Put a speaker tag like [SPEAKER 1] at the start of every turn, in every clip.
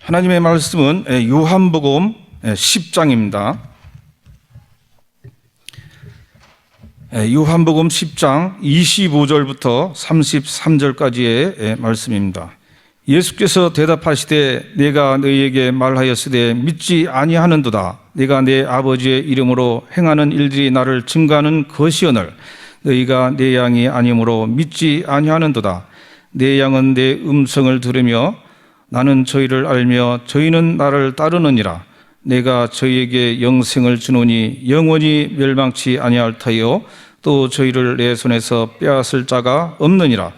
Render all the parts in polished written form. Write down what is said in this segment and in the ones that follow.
[SPEAKER 1] 하나님의 말씀은 요한복음 10장입니다. 요한복음 10장 25절부터 33절까지의 말씀입니다. 예수께서 대답하시되 내가 너희에게 말하였으되 믿지 아니하는도다. 내가 내 아버지의 이름으로 행하는 일들이 나를 증거하는 것이오늘 너희가 내 양이 아니므로 믿지 아니하는도다. 내 양은 내 음성을 들으며 나는 저희를 알며 저희는 나를 따르느니라. 내가 저희에게 영생을 주노니 영원히 멸망치 아니할 터이요 또 저희를 내 손에서 빼앗을 자가 없느니라.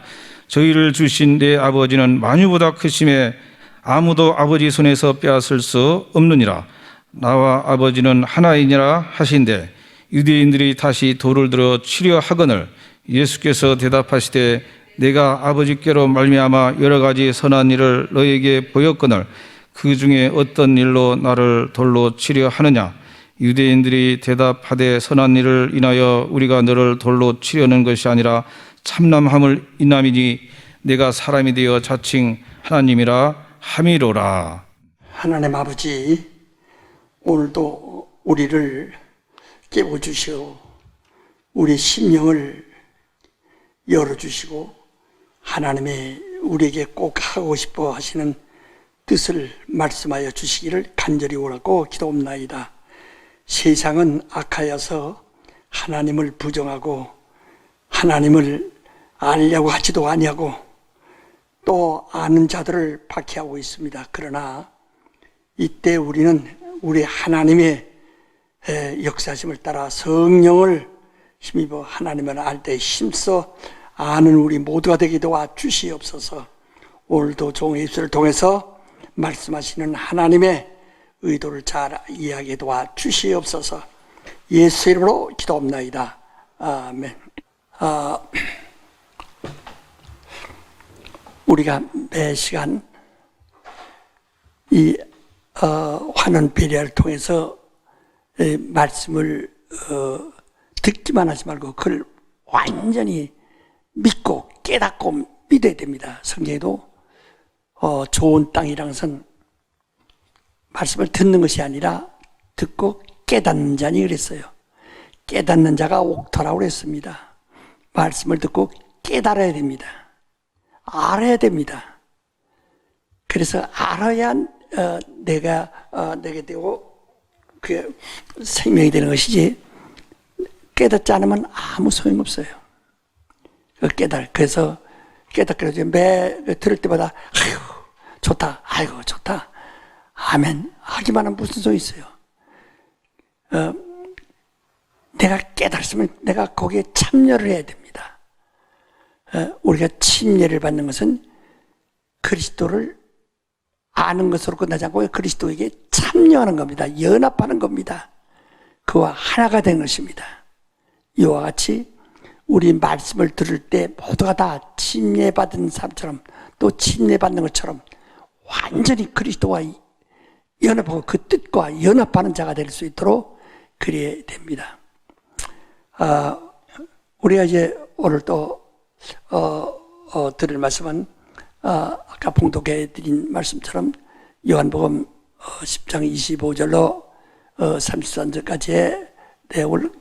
[SPEAKER 1] 저희를 주신 내 아버지는 만유보다 크심에 아무도 아버지 손에서 빼앗을 수 없느니라. 나와 아버지는 하나이니라 하신대 유대인들이 다시 돌을 들어 치려 하거늘 예수께서 대답하시되 내가 아버지께로 말미암아 여러 가지 선한 일을 너에게 보였거늘 그 중에 어떤 일로 나를 돌로 치려 하느냐. 유대인들이 대답하되 선한 일을 인하여 우리가 너를 돌로 치려는 것이 아니라 참남함을 인함이니 내가 사람이 되어 자칭 하나님이라 함이로라.
[SPEAKER 2] 하나님 아버지, 오늘도 우리를 깨워주시오 우리 심령을 열어주시고 하나님의 우리에게 꼭 하고 싶어 하시는 뜻을 말씀하여 주시기를 간절히 원하고 기도옵나이다. 세상은 악하여서 하나님을 부정하고 하나님을 알려고 하지도 아니하고 또 아는 자들을 박해하고 있습니다. 그러나 이때 우리는 우리 하나님의 역사심을 따라 성령을 힘입어 하나님을 알 때 힘써 아는 우리 모두가 되게 도와 주시옵소서. 오늘도 종의 입술을 통해서 말씀하시는 하나님의 의도를 잘 이해하게 도와 주시옵소서. 예수 이름으로 기도합나이다. 아멘. 우리가 매 시간 이 환원 배려를 통해서 말씀을 듣기만 하지 말고 그걸 완전히 믿고 깨닫고 믿어야 됩니다. 성경에도 좋은 땅이란 것은 말씀을 듣는 것이 아니라 듣고 깨닫는 자니 그랬어요. 깨닫는 자가 옥토라고 그랬습니다. 말씀을 듣고 깨달아야 됩니다. 알아야 됩니다. 그래서 알아야 내게 되고 그 생명이 되는 것이지 깨닫지 않으면 아무 소용없어요. 그래서 깨닫게 매 들을 때마다 아이고 좋다, 아이고 좋다, 아멘 하기만 하면 무슨 소용이 있어요. 내가 깨달았으면 내가 거기에 참여를 해야 됩니다. 우리가 침례를 받는 것은 그리스도를 아는 것으로 끝나지 않고 그리스도에게 참여하는 겁니다. 연합하는 겁니다. 그와 하나가 되는 것입니다. 이와 같이 우리 말씀을 들을 때 모두가 다 침례받은 사람처럼 또 침례받는 것처럼 완전히 그리스도와 연합하고 그 뜻과 연합하는 자가 될 수 있도록 그래야 됩니다. 우리가 이제 오늘 또 들을 말씀은 아까 봉독해 드린 말씀처럼 요한복음 10장 25절로 33절까지의 내용을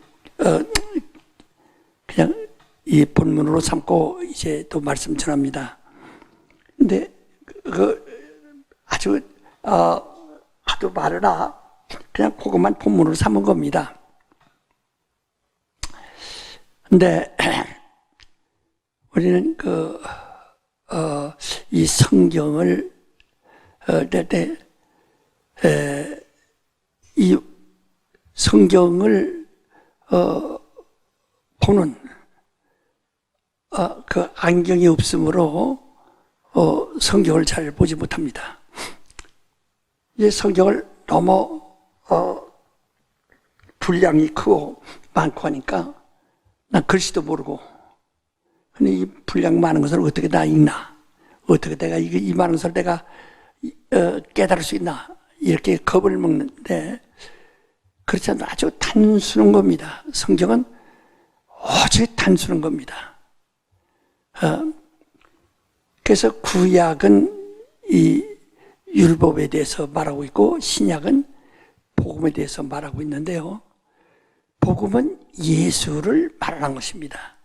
[SPEAKER 2] 그냥 이 본문으로 삼고 이제 또 말씀 전합니다. 근데 아주 하도 말으라 그냥 그것만 본문으로 삼은 겁니다. 근데 우리는 이 성경을 이 성경을 보는 그 안경이 없으므로 성경을 잘 보지 못합니다. 이 성경을 너무 분량이 크고 많고 하니까 난 글씨도 모르고 근데 이 분량 많은 것을 어떻게 다 읽나? 어떻게 내가 이 많은 것을 내가 깨달을 수 있나? 이렇게 겁을 먹는데 그렇지 않아도 아주 단순한 겁니다. 성경은 아주 단순한 겁니다. 그래서 구약은 율법에 대해서 말하고 있고 신약은 복음에 대해서 말하고 있는데요. 복음은 예수를 말하는 것입니다.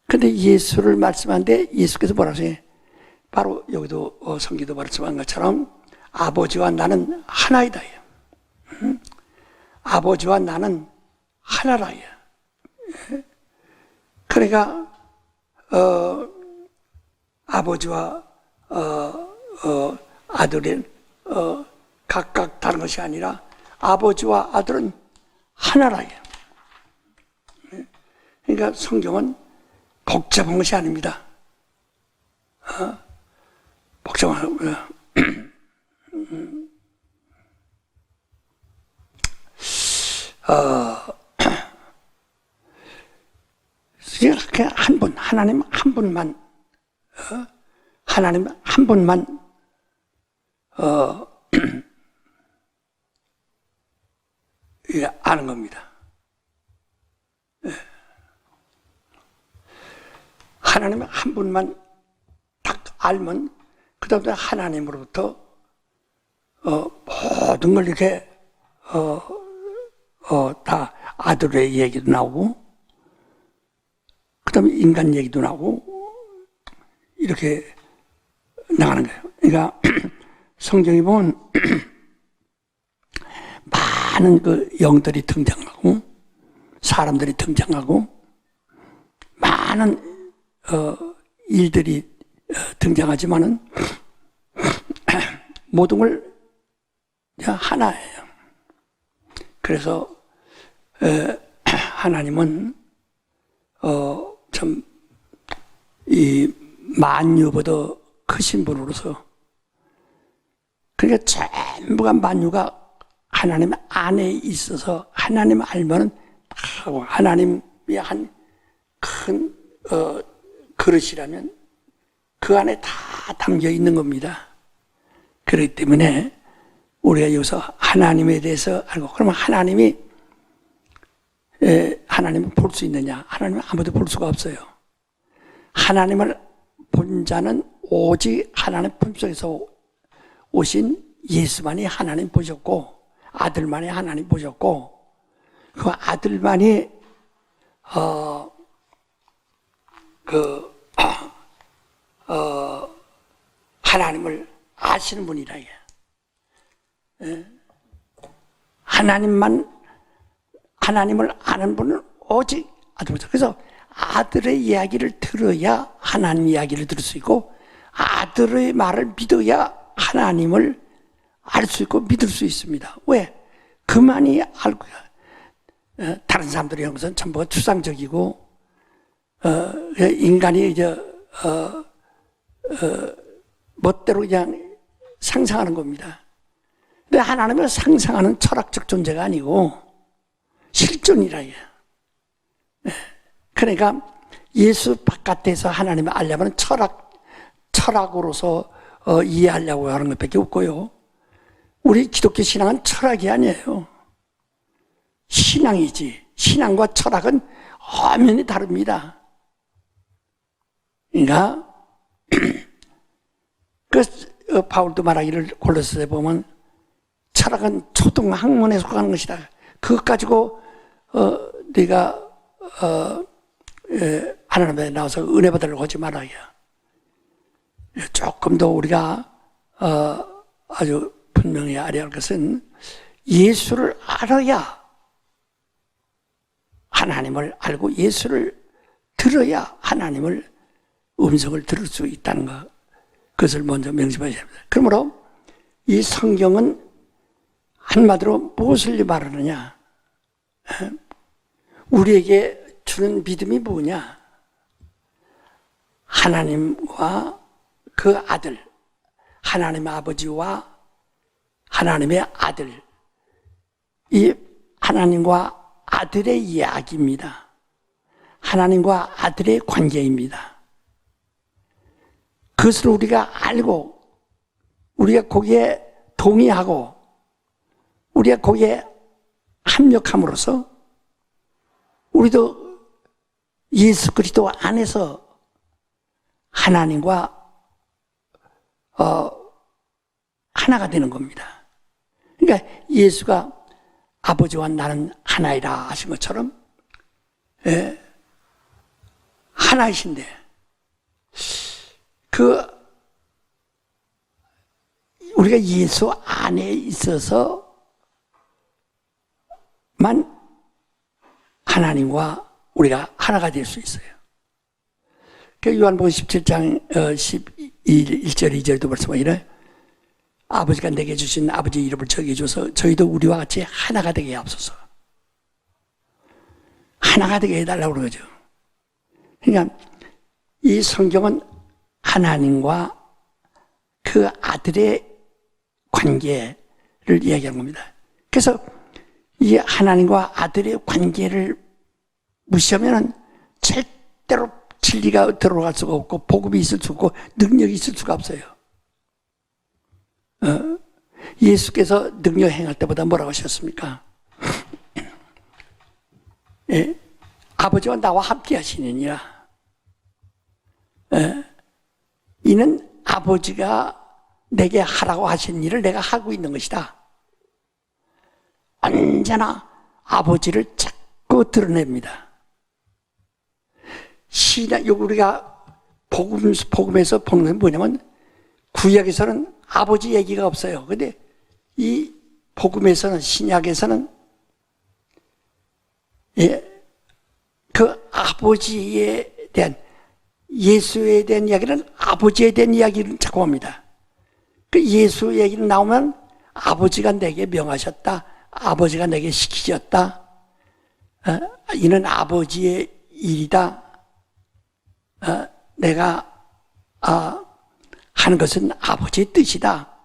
[SPEAKER 2] 그런데 예수를 말씀하는데 예수께서 뭐라고 하세요? 바로 여기도 성기도 말씀한 것처럼 아버지와 나는 하나이다. 아버지와 나는 하나라. 그러니까 아버지와 아들은 각각 다른 것이 아니라 아버지와 아들은 하나라. 그러니까 성경은 복잡한 것이 아닙니다. 복잡한 그냥 한 분, 하나님 한 분만, 하나님 한 분만, 아는 겁니다. 하나님 한 분만 딱 알면, 그 다음에 하나님으로부터, 모든 걸 이렇게, 다 아들의 얘기도 나오고, 그 다음에 인간 얘기도 나오고, 이렇게 나가는 거예요. 그러니까 성경에 보면 많은 그 영들이 등장하고, 사람들이 등장하고, 많은 일들이 등장하지만은 모든 걸 그냥 하나예요. 그래서 하나님은 참 이 만유보다 크신 분으로서, 그러니까 전부가 만유가 하나님 안에 있어서 하나님 알면은 하나님이 한 큰 그릇이라면 그 안에 다 담겨 있는 겁니다. 그렇기 때문에 우리가 여기서 하나님에 대해서 알고, 그러면 하나님을 볼 수 있느냐? 하나님은 아무도 볼 수가 없어요. 하나님을 본 자는 오직 하나님 품속에서 오신 예수만이 하나님 보셨고, 아들만이 하나님 보셨고, 그 아들만이 하나님을 아시는 분이라. 하나님을 아는 분은 오직 아들입니다. 그래서 아들의 이야기를 들어야 하나님 이야기를 들을 수 있고, 아들의 말을 믿어야 하나님을 알 수 있고 믿을 수 있습니다. 왜? 그만이 알고, 다른 사람들이 한 것은 전부가 추상적이고, 인간이 이제 멋대로 그냥 상상하는 겁니다. 근데 하나님은 상상하는 철학적 존재가 아니고 실존이라. 그러니까 예수 바깥에서 하나님을 알려면 철학으로서 이해하려고 하는 것밖에 없고요. 우리 기독교 신앙은 철학이 아니에요. 신앙이지. 신앙과 철학은 엄연히 다릅니다. 그러니까 그 바울도 말하기를 골로새서에 보면 철학은 초등학문에 속하는 것이다. 그것 가지고 네가 하나님 앞에 나와서 은혜 받으려고 하지 말아야. 조금 더 우리가 아주 분명히 알아야 할 것은 예수를 알아야 하나님을 알고, 예수를 들어야 하나님을 음성을 들을 수 있다는 것, 그것을 먼저 명심하셔야 합니다. 그러므로 이 성경은 한마디로 무엇을 말하느냐? 우리에게 주는 믿음이 뭐냐? 하나님과 그 아들, 하나님 아버지와 하나님의 아들, 이 하나님과 아들의 이야기입니다. 하나님과 아들의 관계입니다. 그것을 우리가 알고, 우리가 거기에 동의하고, 우리가 거기에 합력함으로써 우리도 예수 그리스도 안에서 하나가 되는 겁니다. 그러니까 예수가 아버지와 나는 하나이라 하신 것처럼 하나이신데 우리가 예수 안에 있어서만 하나님과 우리가 하나가 될 수 있어요. 요한복음 17장 1절 2절도 벌써 이래 아버지가 내게 주신 아버지 이름을 저에게 줘서 저희도 우리와 같이 하나가 되게 하옵소서. 하나가 되게 해달라고 그러죠. 그러니까 이 성경은 하나님과 그 아들의 관계를 이야기하는 겁니다. 그래서 이 하나님과 아들의 관계를 무시하면 절대로 진리가 들어갈 수가 없고 복음이 있을 수 없고 능력이 있을 수가 없어요. 예수께서 능력 행할 때보다 뭐라고 하셨습니까? 예, 아버지와 나와 함께 하시느니라. 이는 아버지가 내게 하라고 하신 일을 내가 하고 있는 것이다. 언제나 아버지를 자꾸 드러냅니다. 우리가 복음에서 보는 건 뭐냐면 구약에서는 아버지 얘기가 없어요. 근데 이 복음에서는 신약에서는 그 아버지에 대한 예수에 대한 이야기는 아버지에 대한 이야기를 자꾸 합니다. 그 예수 얘기는 나오면 아버지가 내게 명하셨다. 아버지가 내게 시키셨다. 이는 아버지의 일이다. 내가 하는 것은 아버지의 뜻이다.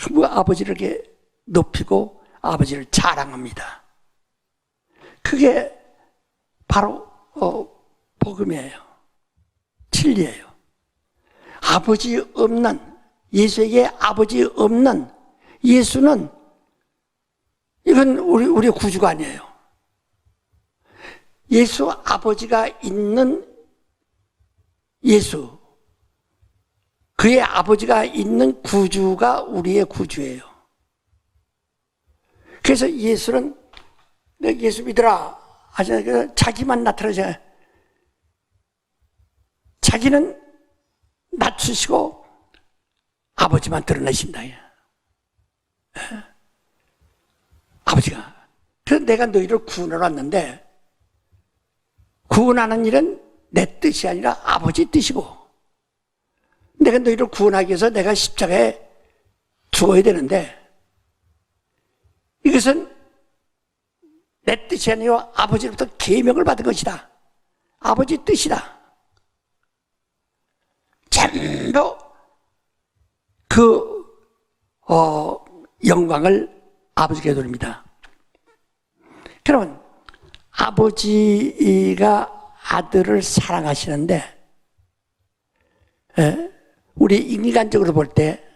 [SPEAKER 2] 전부 아버지를 이렇게 높이고 아버지를 자랑합니다. 그게 바로 복음이에요. 진리예요. 아버지 없는, 예수에게 아버지 없는 예수는 이건 우리 구주가 아니에요. 예수 아버지가 있는 예수, 그의 아버지가 있는 구주가 우리의 구주예요. 그래서 예수는 예수 믿으라 하잖아요. 자기만 나타나잖아요. 자기는 낮추시고 아버지만 드러내신다. 아버지가. 그래서 내가 너희를 구원하러 왔는데 구원하는 일은 내 뜻이 아니라 아버지 뜻이고 내가 너희를 구원하기 위해서 내가 십자가에 죽어야 되는데 이것은 내 뜻이 아니라 아버지로부터 계명을 받은 것이다. 아버지 뜻이다. 전부 그 영광을 아버지께 돌립니다. 그러면 아버지가 아들을 사랑하시는데 우리 인간적으로 볼 때,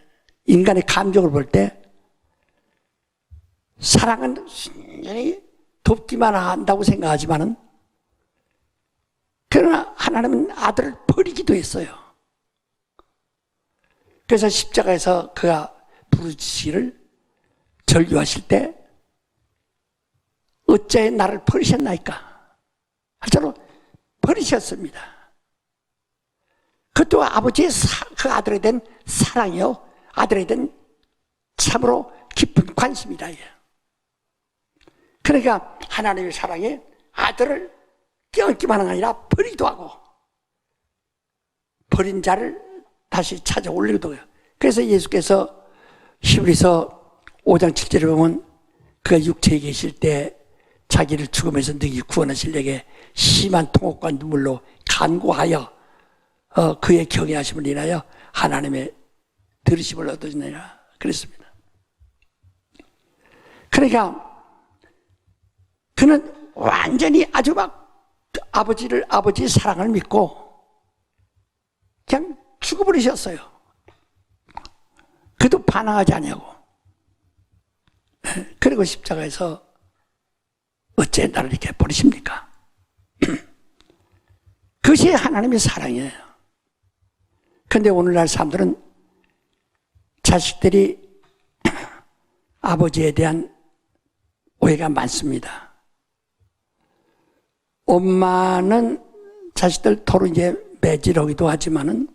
[SPEAKER 2] 인간의 감정을 볼 때 사랑은 순전히 돕기만 한다고 생각하지만은 그러나 하나님은 아들을 버리기도 했어요. 그래서 십자가에서 그가 부르시기를 절규하실 때 어째 나를 버리셨나이까? 할자로 버리셨습니다. 그것도 아버지의 그 아들에 대한 사랑이요. 아들에 대한 참으로 깊은 관심이다. 그러니까 하나님의 사랑에 아들을 껴안기만 한 게 아니라 버리기도 하고 버린 자를 다시 찾아 올리기도 해요. 그래서 예수께서 히브리서 5장 7절에 보면 그가 육체에 계실 때 자기를 죽음에서 능히 구원하시려게 심한 통곡과 눈물로 간구하여 그의 경외하심을 인하여 하나님의 들으심을 얻으시느니라 그랬습니다. 그러니까 그는 완전히 아주 막 아버지 사랑을 믿고 그냥 죽어버리셨어요. 그래도 반항하지 않냐고. 그리고 십자가에서 어째 나를 이렇게 버리십니까? 그것이 하나님의 사랑이에요. 그런데 오늘날 사람들은 자식들이 아버지에 대한 오해가 많습니다. 엄마는 자식들 토로 이제 매질하기도 하지만은,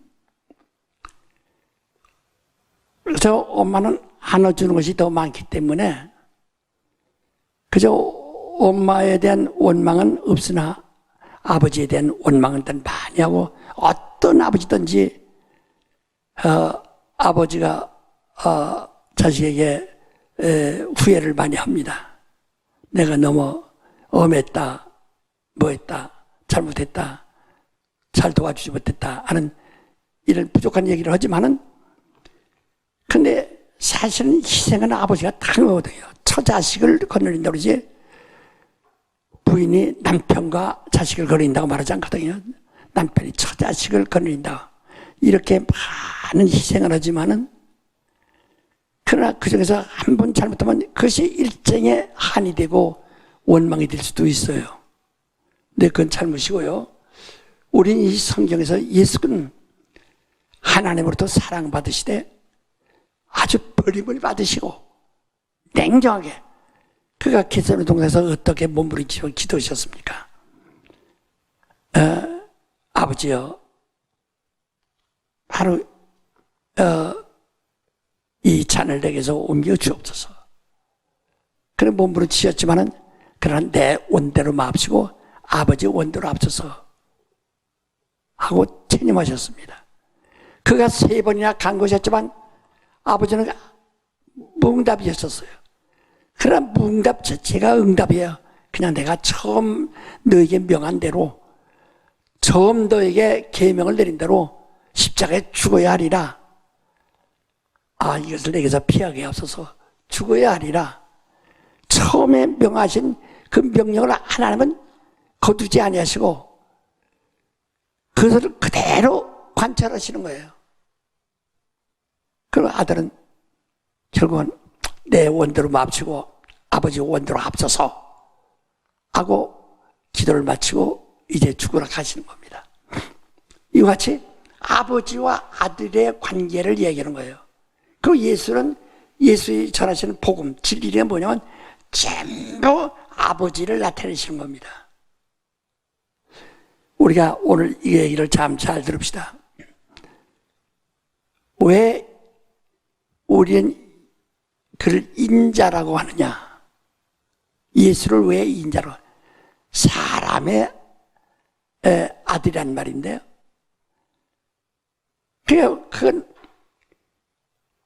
[SPEAKER 2] 그래서 엄마는 안아주는 것이 더 많기 때문에 그저 엄마에 대한 원망은 없으나 아버지에 대한 원망은 일단 많이 하고, 어떤 아버지든지 아버지가 자식에게 후회를 많이 합니다. 내가 너무 엄했다, 뭐했다, 잘못했다, 잘 도와주지 못했다 하는 이런 부족한 얘기를 하지만은, 근데 사실은 희생은 아버지가 당하거든요. 처자식을 거느린다고 그러지, 부인이 남편과 자식을 거느린다고 말하지 않거든요. 남편이 처자식을 거느린다, 이렇게 많은 희생을 하지만은, 그러나 그 중에서 한 번 잘못하면 그것이 일생의 한이 되고 원망이 될 수도 있어요. 근데 그건 잘못이고요. 우리는 이 성경에서 예수는 하나님으로부터 사랑받으시되 아주 버림을 받으시고 냉정하게, 그가 겟세마네 동산에서 어떻게 몸부림치고 기도하셨습니까? 아버지여, 바로 이 잔을 내게서 옮겨 주옵소서. 그런 몸부림치셨지만은, 그러나 내 원대로 마옵시고 아버지 원대로 앞서서 하고 체념하셨습니다. 그가 3번이나 간구하셨지만 아버지는 무응답이었었어요. 그러나 무응답 자체가 응답이에요. 그냥 내가 처음 너에게 명한 대로, 처음 너에게 계명을 내린 대로 십자가에 죽어야 하리라. 이것을 내게서 피하게 하소서. 죽어야 하리라. 처음에 명하신 그 명령을 하나님은 거두지 아니하시고 그것을 그대로 관찰하시는 거예요. 그리고 아들은 결국은 내 원대로 마치고 아버지 원대로 앞서서 하고 기도를 마치고 이제 죽으러 가시는 겁니다. 이와 같이 아버지와 아들의 관계를 얘기하는 거예요. 그 예수는, 예수의 전하시는 복음, 진리가 뭐냐면 전부 아버지를 나타내시는 겁니다. 우리가 오늘 이 얘기를 참 잘 들읍시다. 왜 우리는 그를 인자라고 하느냐? 예수를 왜 인자로? 사람의 아들이란 말인데요. 그건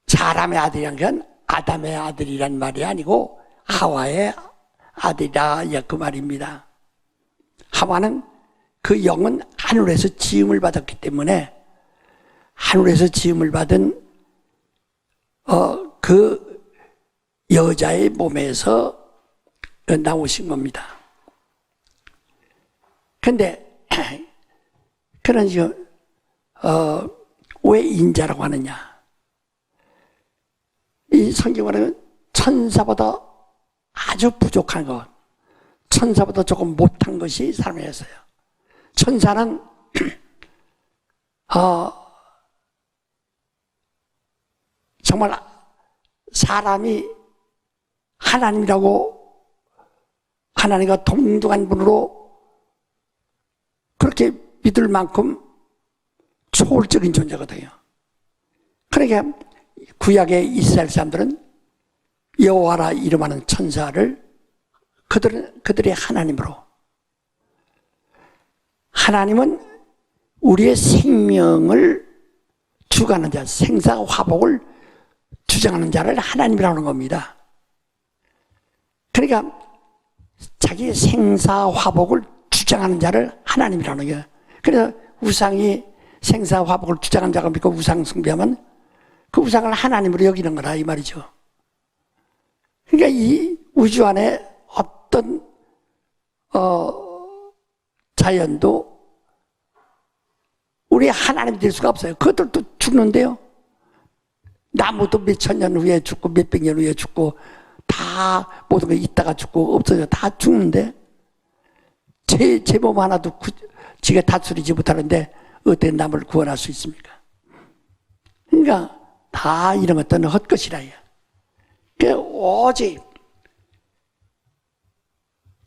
[SPEAKER 2] 사람의 아들이란 건 아담의 아들이란 말이 아니고 하와의 아들이다, 그 말입니다. 하와는 그 영은 하늘에서 지음을 받았기 때문에 하늘에서 지음을 받은 그 여자의 몸에서 나오신 겁니다. 근데 그런 지금 왜 인자라고 하느냐? 이 성경은 천사보다 아주 부족한 것, 천사보다 조금 못한 것이 사람이었어요. 천사는 정말 사람이 하나님이라고, 하나님과 동등한 분으로 그렇게 믿을 만큼 초월적인 존재거든요. 그러니까 구약의 이스라엘 사람들은 여호와라 이름하는 천사를 그들의 하나님으로, 하나님은 우리의 생명을 주관하는 자, 생사화복을 주장하는 자를 하나님이라고 하는 겁니다. 그러니까 자기 생사화복을 주장하는 자를 하나님이라는 거예요. 그래서 우상이 생사화복을 주장하는 자가 믿고 우상 숭배하면 그 우상을 하나님으로 여기는 거라, 이 말이죠. 그러니까 이 우주 안에 어떤 자연도 우리 하나님이 될 수가 없어요. 그것들도 죽는데요. 나무도 몇천 년 후에 죽고 몇백 년 후에 죽고 다 모든 게 있다가 죽고 없어져 다 죽는데 제 몸 하나도 지가 다스리지 못하는데 어떻게 남을 구원할 수 있습니까? 그러니까 다 이런 것들은 헛것이라. 그 오직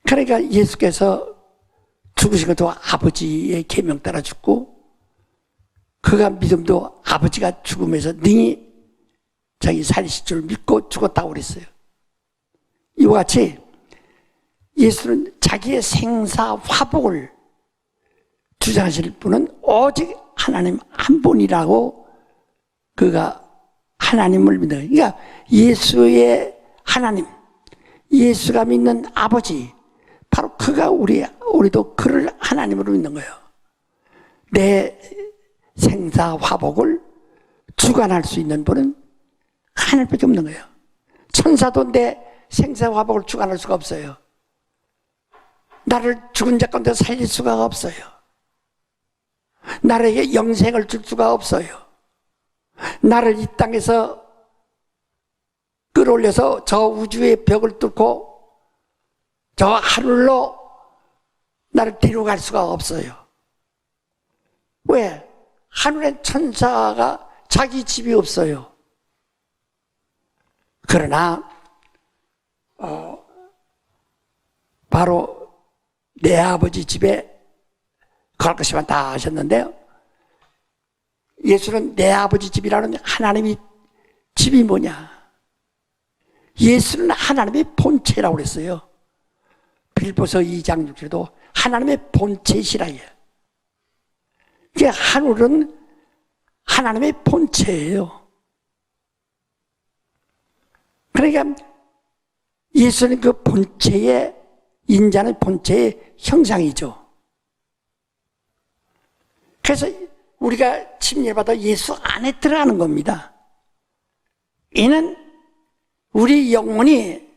[SPEAKER 2] 그러니까 예수께서 죽으신 것도 아버지의 계명 따라 죽고, 그가 믿음도 아버지가 죽음에서 능히 자기 살리실 줄 믿고 죽었다고 그랬어요. 이와 같이 예수는 자기의 생사 화복을 주장하실 분은 오직 하나님 한 분이라고, 그가 하나님을 믿는, 그러니까 예수의 하나님, 예수가 믿는 아버지, 바로 그가 우리도 그를 하나님으로 믿는 거예요. 내 생사 화복을 주관할 수 있는 분은 하나님밖에 없는 거예요. 천사도 내 생사 화복을 주관할 수가 없어요. 나를 죽은 자 가운데 살릴 수가 없어요. 나에게 영생을 줄 수가 없어요. 나를 이 땅에서 끌어올려서 저 우주의 벽을 뚫고 저 하늘로 나를 데려갈 수가 없어요. 왜? 하늘의 천사가 자기 집이 없어요. 그러나 바로 내 아버지 집에 갈 것이면 다 하셨는데요, 예수는 내 아버지 집이라는 하나님이 집이 뭐냐? 예수는 하나님의 본체라고 그랬어요. 빌보서 2장 6절도 하나님의 본체시라요. 이게 하늘은 하나님의 본체예요. 그러니까 예수는 그 본체의, 인자는 본체의 형상이죠. 그래서 우리가 침례받아 예수 안에 들어가는 겁니다. 이는 우리 영혼이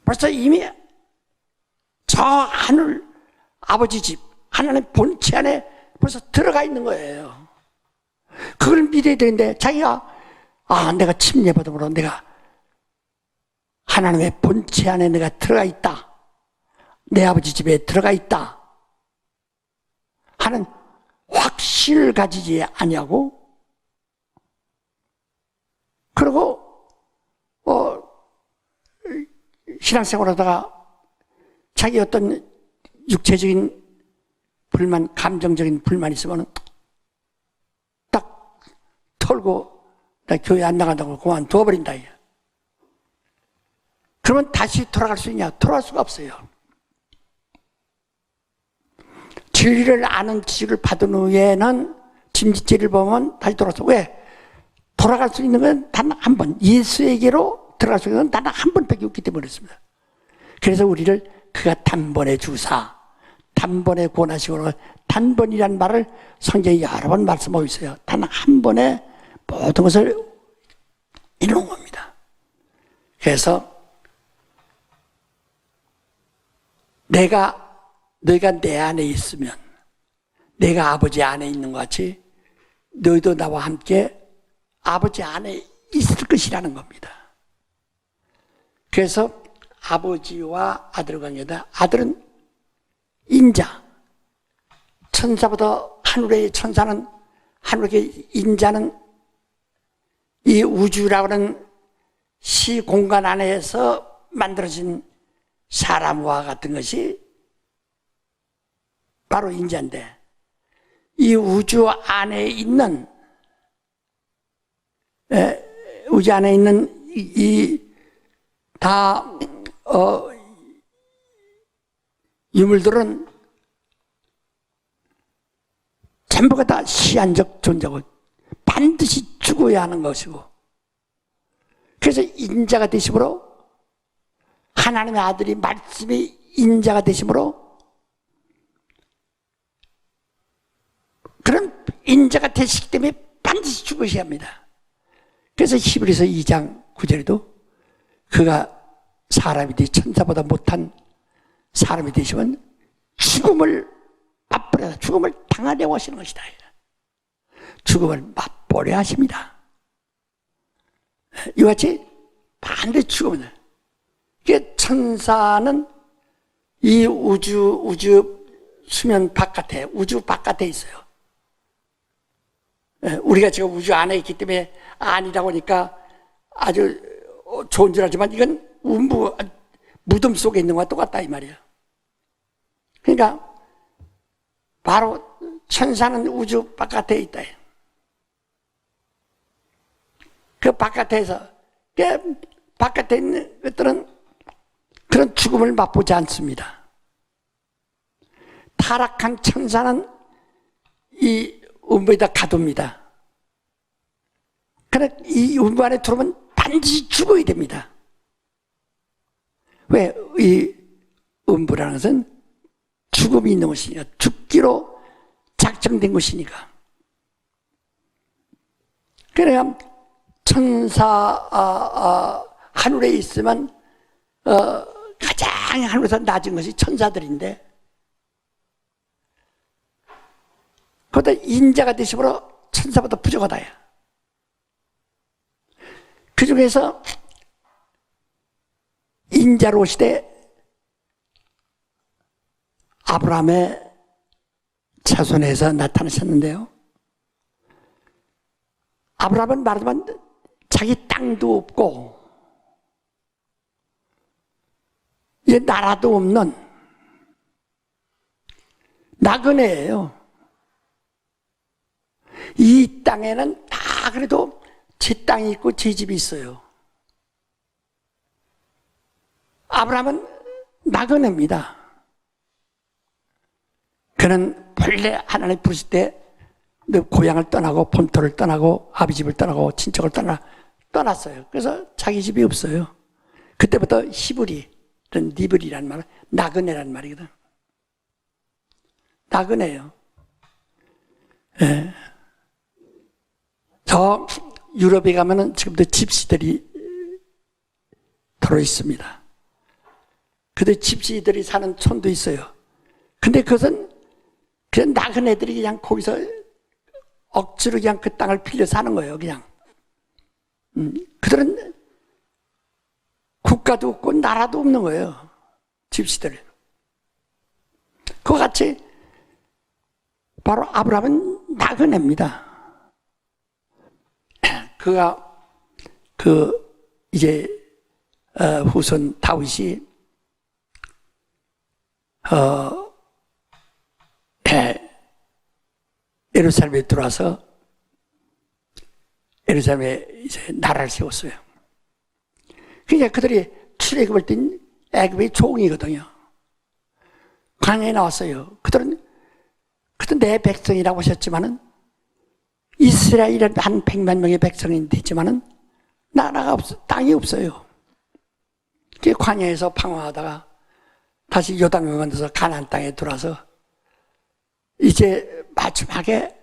[SPEAKER 2] 벌써 이미 저 하늘 아버지 집, 하나님 본체 안에 벌써 들어가 있는 거예요. 그걸 믿어야 되는데 자기가 내가 침례받음으로 내가 하나님의 본체 안에 내가 들어가 있다, 내 아버지 집에 들어가 있다 하는 확신을 가지지 아니하고, 그리고 신앙생활하다가 자기 어떤 육체적인 불만, 감정적인 불만이 있으면 딱 털고 나 교회 안 나간다고 그만둬버린다. 그러면 다시 돌아갈 수 있냐? 돌아갈 수가 없어요. 진리를 아는 지식을 받은 후에는 짐짓질을 보면 다시 돌아서. 왜? 돌아갈 수 있는 건 단 한 번, 예수에게로 들어갈 수 있는 건 단 한 번밖에 없기 때문에 그렇습니다. 그래서 우리를 그가 단번에 주사, 단번에 권하시고, 단번이라는 말을 성경에 여러 번 말씀하고 있어요. 단 한 번에 모든 것을 이루는 겁니다. 그래서 너희가 내 안에 있으면, 내가 아버지 안에 있는 것 같이 너희도 나와 함께 아버지 안에 있을 것이라는 겁니다. 그래서 아버지와 아들 관계다. 아들은 인자, 천사보다 하늘의 천사는, 하늘의 인자는 이 우주라고 하는 시공간 안에서 만들어진 사람과 같은 것이 바로 인자인데, 이 우주 안에 있는 유물들은 전부가 다 시한적 존재고 반드시 죽어야 하는 것이고, 그래서 인자가 되심으로, 하나님의 아들이 말씀이 인자가 되심으로, 그런 인자가 되시기 때문에 반드시 죽으셔야 합니다. 그래서 히브리서 2장 9절에도 그가 사람이 되시, 천사보다 못한 사람이 되시면 죽음을 맛보려, 죽음을 당하려고 하시는 것이다. 죽음을 맛보려 하십니다. 이와 같이 반드시 죽음을. 이게 천사는 이 우주 수면 바깥에, 우주 바깥에 있어요. 우리가 지금 우주 안에 있기 때문에 아니라고 하니까 아주 좋은 줄 알지만 이건 무덤 속에 있는 것과 똑같다 이 말이야. 그러니까 바로 천사는 우주 바깥에 있다. 그 바깥에서, 그 바깥에 있는 것들은 그런 죽음을 맛보지 않습니다. 타락한 천사는 이 음부에다 가둡니다. 그러나 이 음부 안에 들어오면 반드시 죽어야 됩니다. 왜? 이 음부라는 것은 죽음이 있는 것이니까, 죽기로 작정된 것이니까. 그래야 천사 하늘에 있으면 가장 하늘에서 낮은 것이 천사들인데, 그보다 인자가 되심으로 천사보다 부족하다야. 그 중에서 인자로 오시되 아브라함의 자손에서 나타나셨는데요. 아브라함은 말하자면 자기 땅도 없고 이제 나라도 없는 나그네예요. 이 땅에는 다 그래도 제 땅이 있고 제 집이 있어요. 아브라함은 나그네입니다. 그는 본래 하나님 부르실 때 너 고향을 떠나고 본토를 떠나고 아비 집을 떠나고 친척을 떠났어요. 그래서 자기 집이 없어요. 그때부터 히브리, 니브리라는 말은 나그네라는 말이거든. 나그네예요. 예. 저 유럽에 가면은 지금도 집시들이 들어 있습니다. 근데 집시들이 사는 촌도 있어요. 근데 그것은 그냥 나그네들이 그냥 거기서 억지로 그냥 그 땅을 빌려 사는 거예요, 그냥. 그들은 국가도 없고 나라도 없는 거예요, 집시들. 그와 같이 바로 아브라함은 나그네입니다. 그가 이제 후손 다윗이 예루살렘에 들어와서 예루살렘에 이제 나라를 세웠어요. 그러니까 그들이 출애굽을 뛴 애굽의 종이거든요. 광야에 나왔어요. 그들은 내 백성이라고 하셨지만은 이스라엘은 한 100만 명의 백성이 되지만은 나라가 땅이 없어요. 그 광야에서 방황하다가 다시 요단강 건너서 가나안 땅에 들어와서 이제 마지막에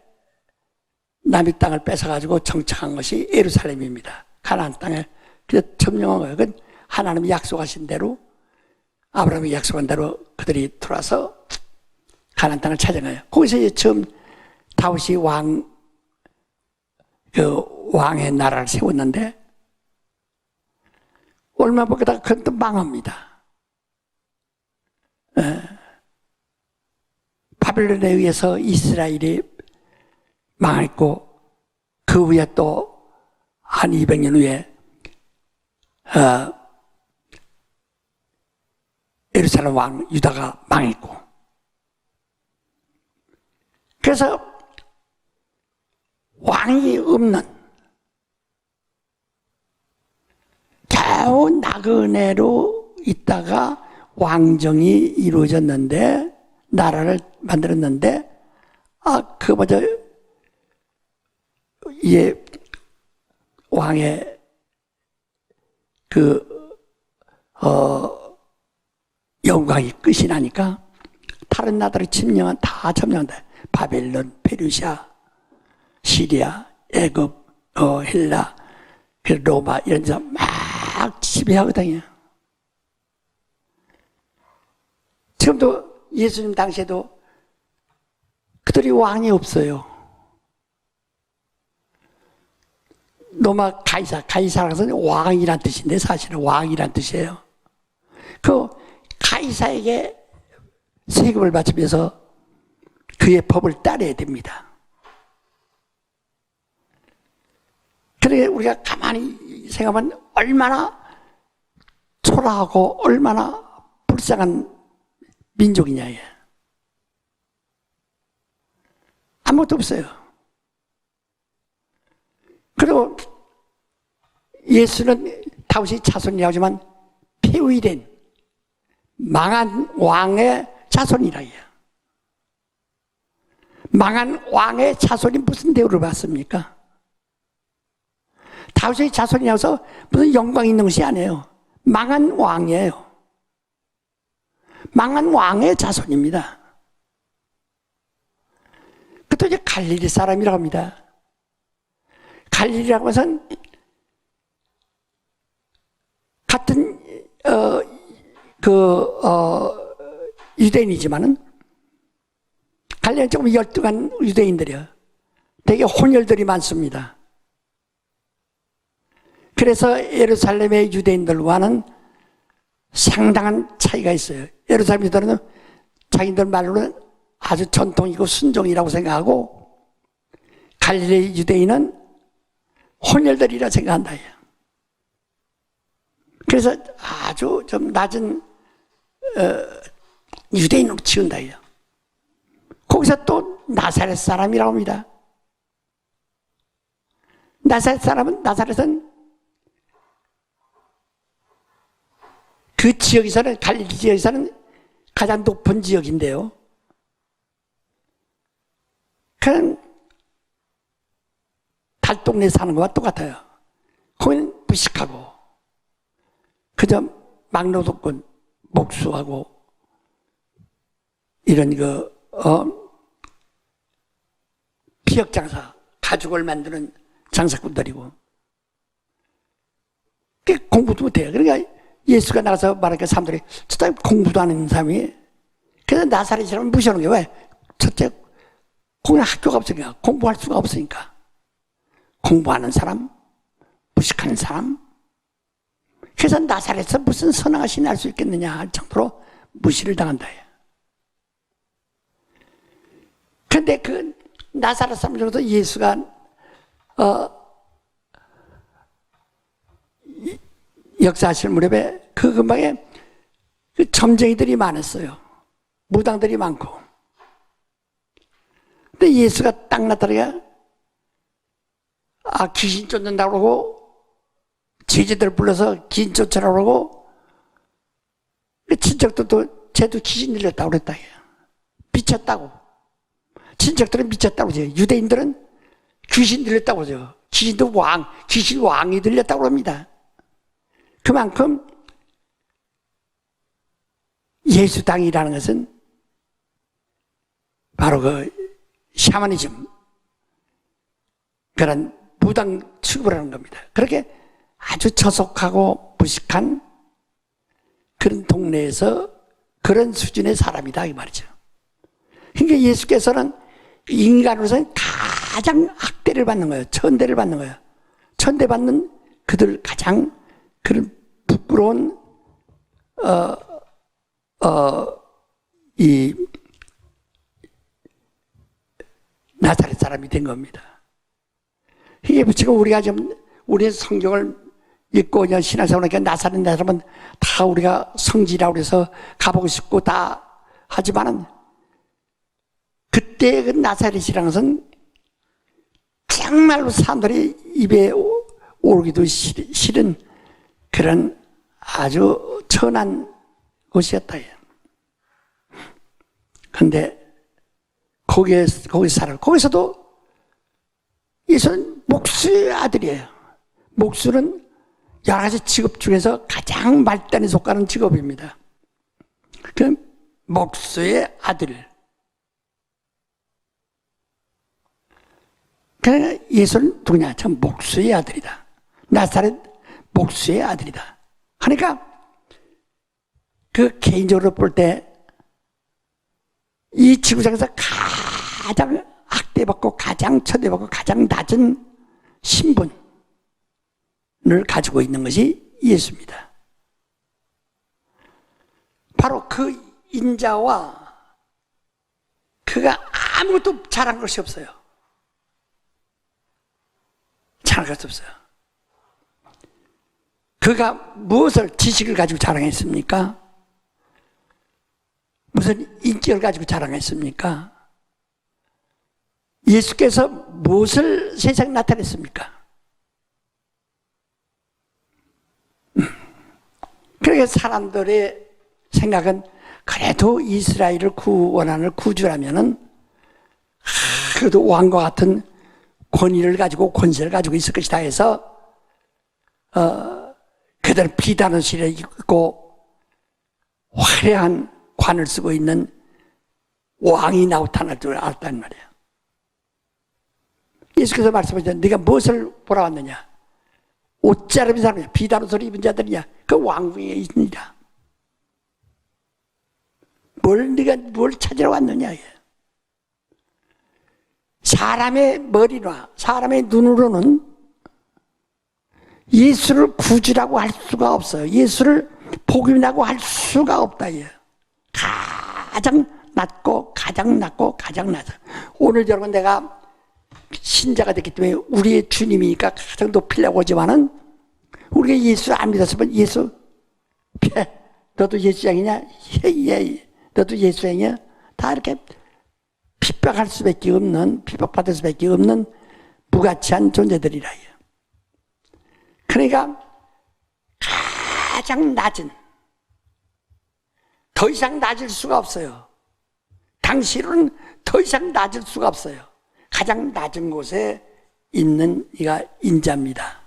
[SPEAKER 2] 남의 땅을 뺏어가지고 정착한 것이 예루살렘입니다. 가나안 땅에 그래서 점령한 거예요. 그건 하나님이 약속하신 대로 아브라함이 약속한 대로 그들이 들어와서 가나안 땅을 찾아가요. 거기서 이제 처음 다윗이 왕의 나라를 세웠는데 얼마 보다가 그건 또 망합니다. 바벨론에 의해서 이스라엘이 망했고 그 후에 또 한 200년 후에 예루살렘 왕 유다가 망했고 그래서 왕이 없는 겨우 나그네로 있다가 왕정이 이루어졌는데 나라를 만들었는데 그 먼저 이게 왕의 영광이 끝이 나니까 다른 나라들이 다 점령한다. 바벨론, 페르시아, 시리아, 애굽, 헬라, 로마 이런 데서 막 지배하거든요. 지금도 예수님 당시에도 그들이 왕이 없어요. 로마 가이사라는 것은 왕이란 뜻인데 사실은 왕이란 뜻이에요. 그 가이사에게 세금을 바치면서 그의 법을 따라야 됩니다. 그래 우리가 가만히 생각하면 얼마나 초라하고 얼마나 불쌍한 민족이냐. 이게. 아무것도 없어요. 그리고 예수는 다윗의 자손이라고 하지만 폐위된 망한 왕의 자손이라 해요. 망한 왕의 자손이 무슨 대우를 받습니까? 다윗의 자손이라서 무슨 영광 있는 것이 아니에요. 망한 왕이에요. 망한 왕의 자손입니다. 그것도 이제 갈릴리 사람이라고 합니다. 갈릴리라고 해서는 같은 유대인이지만은 갈릴리는 조금 열등한 유대인들이요. 되게 혼혈들이 많습니다. 그래서 예루살렘의 유대인들과는 상당한 차이가 있어요. 예루살렘들은 자기들 말로는 아주 전통이고 순종이라고 생각하고 갈릴리 유대인은 혼혈들이라 생각한다. 그래서 아주 좀 낮은 유대인으로 치운다. 거기서 또 나사렛 사람이라고 합니다. 나사렛은 그 지역에서는 갈릴리 지역에서는 가장 높은 지역인데요. 그냥 달동네 사는 것과 똑같아요. 거기는 무식하고 그저 막노동꾼, 목수하고 이런 피역장사, 가죽을 만드는 장사꾼들이고 공부도 못해요. 그러니까 예수가 나가서 말하니까 사람들이 저 공부도 안 하는 사람이 그래서 나사렛 사람을 무시하는 게 왜? 첫째 거기는 학교가 없으니까 공부할 수가 없으니까 공부하는 사람, 무식하는 사람 그래서 나사렛에서 무슨 선악신이 날 수 있겠느냐 할 정도로 무시를 당한다. 그런데 그 나사렛 사람 중에서 예수가 역사하실 무렵에 그 근방에 그 점쟁이들이 많았어요. 무당들이 많고. 근데 예수가 딱 나타나니까 귀신 쫓는다고 그러고 제자들 불러서 귀신 쫓으라고 그러고 친척들도 쟤도 귀신 들렸다고 그랬다. 미쳤다고. 친척들은 미쳤다고 그러죠. 유대인들은 귀신 들렸다고 그러죠. 귀신 왕이 들렸다고 합니다. 그만큼 예수당이라는 것은 바로 그 샤머니즘 그런 무당 취급을 하는 겁니다. 그렇게 아주 저속하고 무식한 그런 동네에서 그런 수준의 사람이다 이 말이죠. 그러니까 예수께서는 인간으로서는 가장 학대를 받는 거예요. 천대를 받는 거예요. 천대받는 그들 가장 그런 부끄러운 이 나사렛 사람이 된 겁니다. 이게 지금 우리가 좀 우리의 성경을 읽고 그냥 신앙생활을 하니까 나사렛 사람은 다 우리가 성지라고 해서 가보고 싶고 다 하지만은 그때 그 나사렛이라는 것은 정말로 사람들이 입에 오르기도 싫은 그런 아주 천한 곳이었다. 그런데 거기 살아요. 거기서도 예수는 목수의 아들이에요. 목수는 여러 가지 직업 중에서 가장 말단에 속하는 직업입니다. 그 목수의 아들. 그러니까 예수는 누구냐? 참 목수의 아들이다. 나사렛 목수의 아들이다. 그러니까 그 개인적으로 볼 때 이 지구상에서 가장 학대받고 가장 쳐대받고 가장 낮은 신분을 가지고 있는 것이 예수입니다. 바로 그 인자와 그가 아무것도 잘한 것이 없어요. 자랑할 수 없어요. 그가 무엇을 지식을 가지고 자랑했습니까? 무슨 인격을 가지고 자랑했습니까? 예수께서 무엇을 세상에 나타냈습니까? 그러니까 사람들의 생각은 그래도 이스라엘을 구원하는 구주라면은 그래도 왕과 같은 권위를 가지고 권세를 가지고 있을 것이다 해서 그들은 비단의 실에 입고 화려한 관을 쓰고 있는 왕이 나타날 줄 알았단 말이에요. 예수께서 말씀하셨죠. 네가 무엇을 보러 왔느냐? 옷잘 입은 사람이냐? 비단 옷을 입은 자들이냐? 그 왕궁에 있느니라. 네가 뭘 찾으러 왔느냐? 사람의 머리나 사람의 눈으로는 예수를 구주라고 할 수가 없어요. 예수를 복음이라고 할 수가 없다. 가장 낮고 가장 낮고 가장 낮아. 오늘 여러분 내가 신자가 됐기 때문에 우리의 주님이니까 가장 높이려고 하지만은 우리가 예수 안 믿었으면 예수 너도 예수양이냐? 예. 너도 예수양이야? 다 이렇게 핍박할 수밖에 없는, 핍박받을 수밖에 없는 무가치한 존재들이라. 그러니까 가장 낮은, 더 이상 낮을 수가 없어요. 당신은 더 이상 낮을 수가 없어요. 가장 낮은 곳에 있는 이가 인자입니다.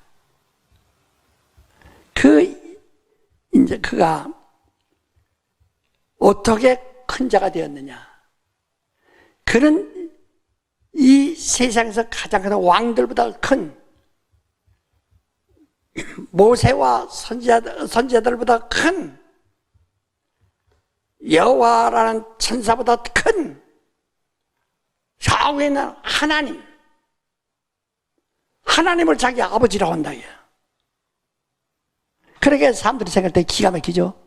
[SPEAKER 2] 이제 그가 어떻게 큰 자가 되었느냐? 그는 이 세상에서 가장 큰 왕들보다 큰 모세와 선지자들보다 큰 여호와라는 천사보다 큰 좌우에 있는 하나님을 자기 아버지라고 한다. 그러게 사람들이 생각할 때 기가 막히죠.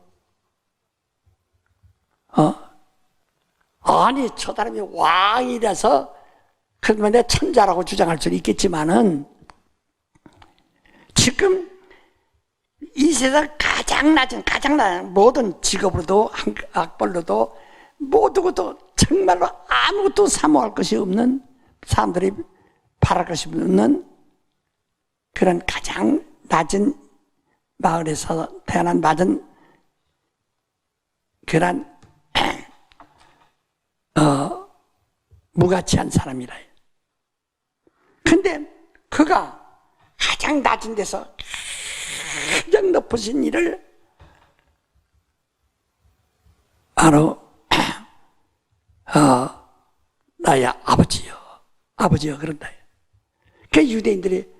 [SPEAKER 2] 아니 저 사람이 왕이라서 그러면 내 천자라고 주장할 수는 있겠지만은 지금 이 세상 가장 낮은 모든 직업으로도 학벌로도 모두도 정말로 아무것도 사모할 것이 없는 사람들이 바랄 것이 없는 그런 가장 낮은 마을에서 태어난 낮은 그런 무가치한 사람이라. 근데 그가 가장 낮은 데서 가장 높으신 일을 바로 나의 아버지요 그런다. 그 유대인들이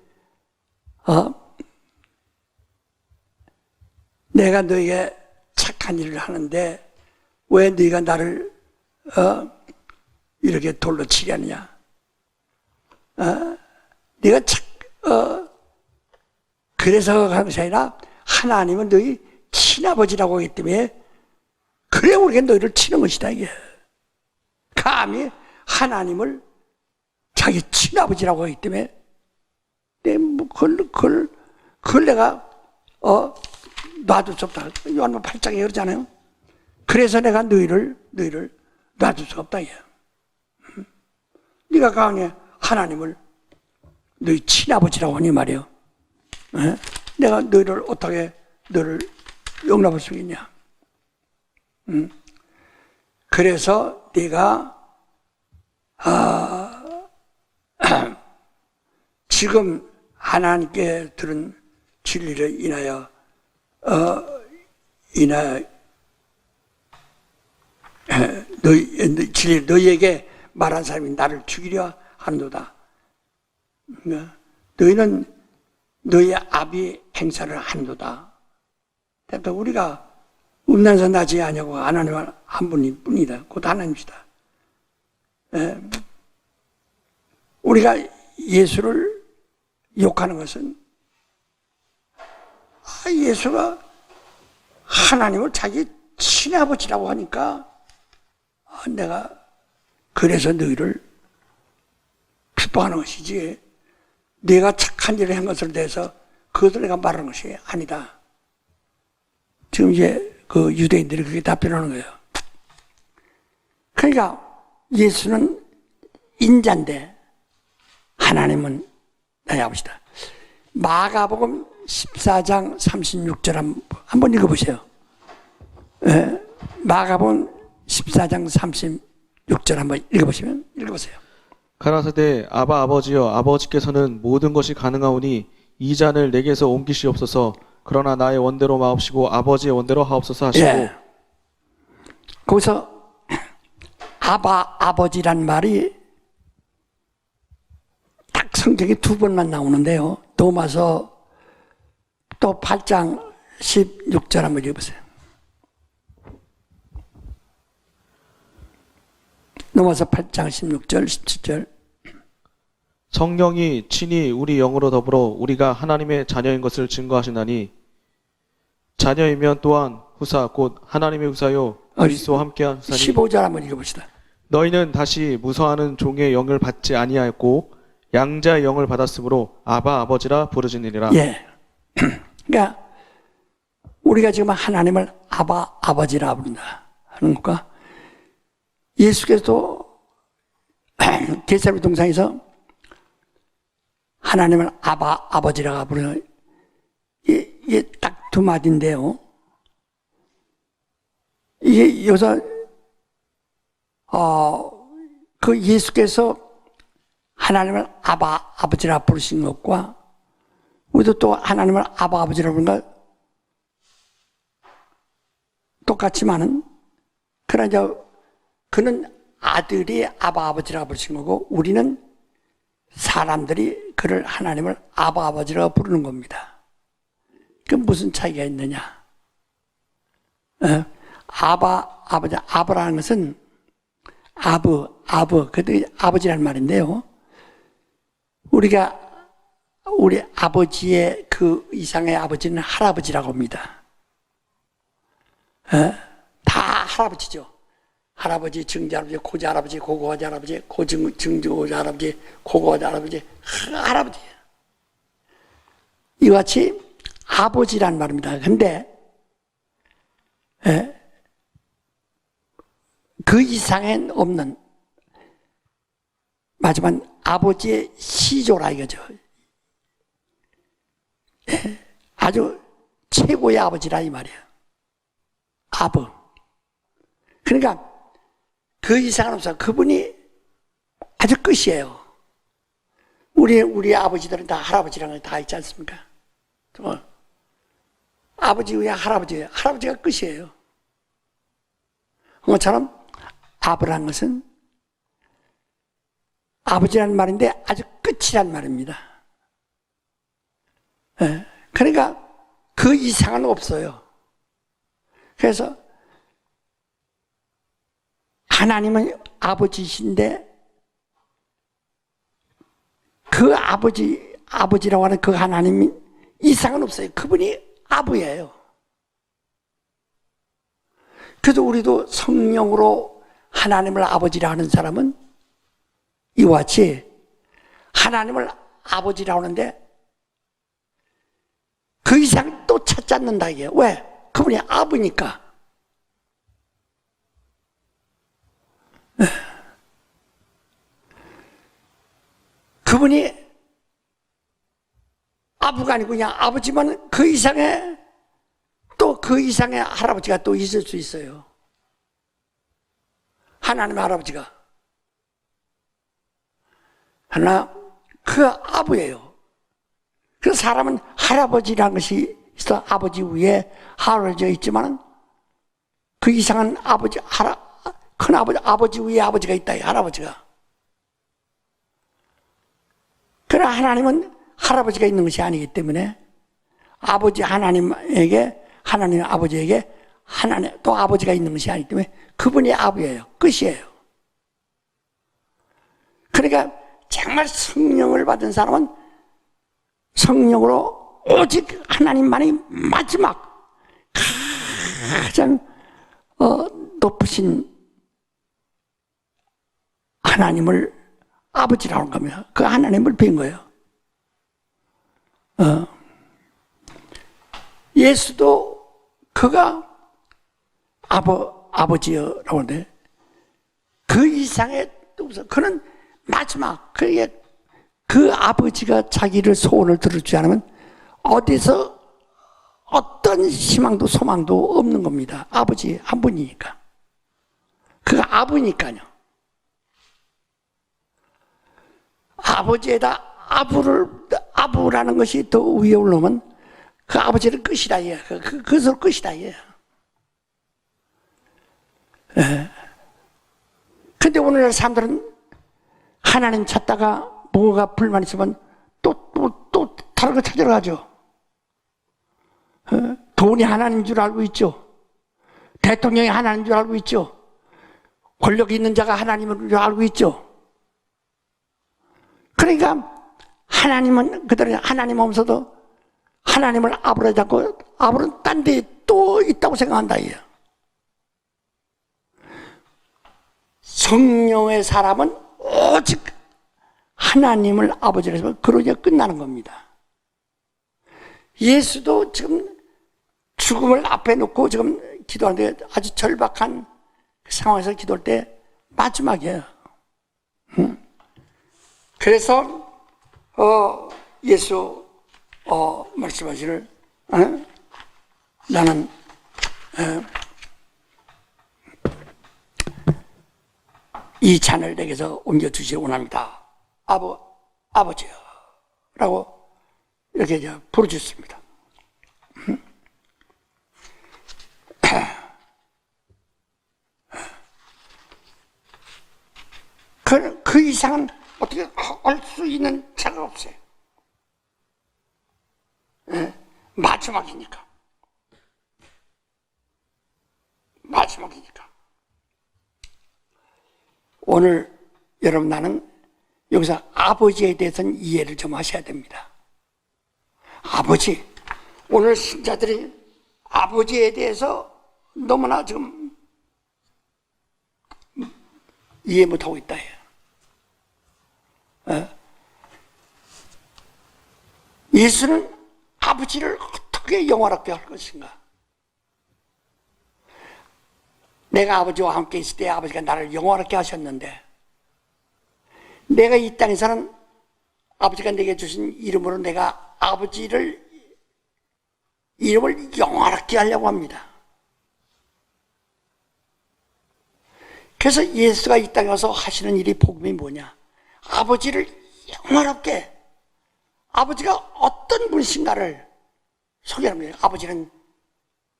[SPEAKER 2] 내가 너에게 착한 일을 하는데 왜 네가 나를 이렇게 돌로 치려느냐? 네가 그래서 하는 것이 아니라 하나님은 너희 친아버지라고 하기 때문에 그래 우리가 너희를 치는 것이다 이게. 감히 하나님을 자기 친아버지라고 하기 때문에 그걸 내가 놔둘 수 없다. 요한복음 8장에 그러잖아요. 그래서 내가 너희를 놔둘 수 없다. 네가 가만히 하나님을 너희 친아버지라고 하니 말이요. 내가 너희를 어떻게 너를 용납할 수 있냐? 그래서 네가 지금 하나님께 들은 진리를 인하여 너희에게 말한 사람이 나를 죽이려 하는도다. 너희는 너희 아비 행사를 하는도다. 그러니까 우리가 음란사 나지 아니하고 하나님 한 분일 뿐이다. 곧 하나님이시다. 우리가 예수를 욕하는 것은 예수가 하나님을 자기 친아버지라고 하니까 내가 그래서 너희를 핍박하는 것이지 내가 착한 일을 한 것을 대해서 그것을 내가 말하는 것이 아니다. 지금 이제 그 유대인들이 그렇게 답변하는 거예요. 그러니까 예수는 인자인데 하나님은 나의 아버지다. 마가복음 14장 36절 한번 읽어보세요. 예, 마가복음 14장 36절 한번 읽어보세요.
[SPEAKER 3] 가라사대 아바 아버지여 아버지께서는 모든 것이 가능하오니 이 잔을 내게서 옮기시옵소서. 그러나 나의 원대로 마옵시고 아버지의 원대로 하옵소서 하시고.
[SPEAKER 2] 예. 거기서 아버지란 말이 딱 성경에 2번만 나오는데요. 도마서 또 8장 16절 한번 읽어보세요. 넘어서 8장 16절 17절.
[SPEAKER 3] 성령이 친히 우리 영으로 더불어 우리가 하나님의 자녀인 것을 증거하시나니 자녀이면 또한 후사 곧 하나님의 후사요 그리스도와 함께한 후사니
[SPEAKER 2] 15절 한번 읽어봅시다.
[SPEAKER 3] 너희는 다시 무서워하는 종의 영을 받지 아니하였고 양자의 영을 받았으므로 아바 아버지라 부르짖으리라.
[SPEAKER 2] 예. 그러니까 우리가 지금 하나님을 아버지라 부른다 하는 것과 예수께서도 겟세마네 동산에서 하나님을 아버지라 부르는 이게 딱 두 마디인데요. 이게 여기서 그 예수께서 하나님을 아버지라 부르신 것과 우리도 또 하나님을 아버지라 부르는 것 똑같지만은 그러나 이제 그는 아들이 아버지라 부르신 거고 우리는 사람들이 그를 하나님을 아버지라 부르는 겁니다. 그 무슨 차이가 있느냐? 아버지, 아버라는 것은 그것도 아버지라는 말인데요. 우리 아버지의 그 이상의 아버지는 할아버지라고 합니다. 다 할아버지죠. 할아버지, 증조할아버지, 고조할아버지, 고고할아버지, 고증조할아버지, 고고할아버지, 할아버지예요. 이와 같이 아버지란 말입니다. 근데 그 이상엔 없는 마지막 아버지의 시조라 이거죠. 아주 최고의 아버지라 이 말이에요. 그러니까 그 이상은 없어요. 그분이 아주 끝이에요. 우리 아버지들은 다 할아버지랑 다 있지 않습니까? 아버지 위에 할아버지예요. 할아버지가 끝이에요. 그것처럼 아버라는 것은 아버지라는 말인데 아주 끝이란 말입니다. 그러니까 그 이상은 없어요. 그래서 하나님은 아버지신데 그 아버지라고 하는 그 하나님이 이상은 없어요. 그분이 아버예요. 그래서 우리도 성령으로 하나님을 아버지라 하는 사람은 이와 같이 하나님을 아버지라 하는데 그 이상 또 찾지 않는다 이게. 왜? 그분이 아버니까. 그분이 아부가 아니고 그냥 아버지만 그 이상의 또 그 이상의 할아버지가 또 있을 수 있어요. 하나님의 할아버지가. 하나 그 아부예요. 그래서 사람은 할아버지라는 것이 있어. 아버지 위에 할아버지가 있지만 그 이상한 큰 아버지 위에 아버지가 있다. 할아버지가. 그러나 하나님은 할아버지가 있는 것이 아니기 때문에 아버지 하나님에게 하나님 아버지에게 하나님 또 아버지가 있는 것이 아니기 때문에 그분이 아버예요. 끝이에요. 그러니까 정말 성령을 받은 사람은 성령으로 오직 하나님만이 마지막 가장 높으신 하나님을 아버지라고 하는 겁니다. 그 하나님을 뵌 거예요. 예수도 그가 아버지여라고 하는데 그 이상의 또 없어. 그는 마지막 그 아버지가 자기를 소원을 들어주지 않으면 어디서 어떤 희망도 소망도 없는 겁니다. 아버지 한 분이니까. 그가 아버니까요. 아버지에다 아부라는 것이 더 위에 올라오면 그 아버지는 끝이다. 얘. 그것으로 끝이다. 얘. 근데 오늘날 사람들은 하나님 찾다가 뭐가 불만 있으면 또 다른 거 찾으러 가죠. 돈이 하나님인 줄 알고 있죠. 대통령이 하나님인 줄 알고 있죠. 권력 있는 자가 하나님인 줄 알고 있죠. 그러니까 하나님은 그들은 하나님 없어도 하나님을 아부라 잡고 아부는 딴 데 또 있다고 생각한다. 이게. 성령의 사람은 오직 하나님을 아버지로 해서 그러기가 끝나는 겁니다. 예수도 지금 죽음을 앞에 놓고 지금 기도하는데 아주 절박한 상황에서 기도할 때 마지막이에요. 그래서 예수 말씀하시를 나는 이 잔을 내게서 옮겨주시기 원합니다. 아버지요 라고 이렇게 이제 부르셨습니다. 그 이상은 어떻게 할 수 있는 자가 없어요. 마지막이니까. 오늘 여러분 나는 여기서 아버지에 대해서는 이해를 좀 하셔야 됩니다. 아버지. 오늘 신자들이 아버지에 대해서 너무나 지금 이해 못하고 있다. 예수는 아버지를 어떻게 영원하게 할 것인가? 내가 아버지와 함께 있을 때 아버지가 나를 영원하게 하셨는데 내가 이 땅에서는 아버지가 내게 주신 이름으로 내가 아버지를 이름을 영원하게 하려고 합니다. 그래서 예수가 이 땅에 와서 하시는 일이 복음이 뭐냐? 아버지를 영원하게 아버지가 어떤 분이신가를 소개합니다. 아버지는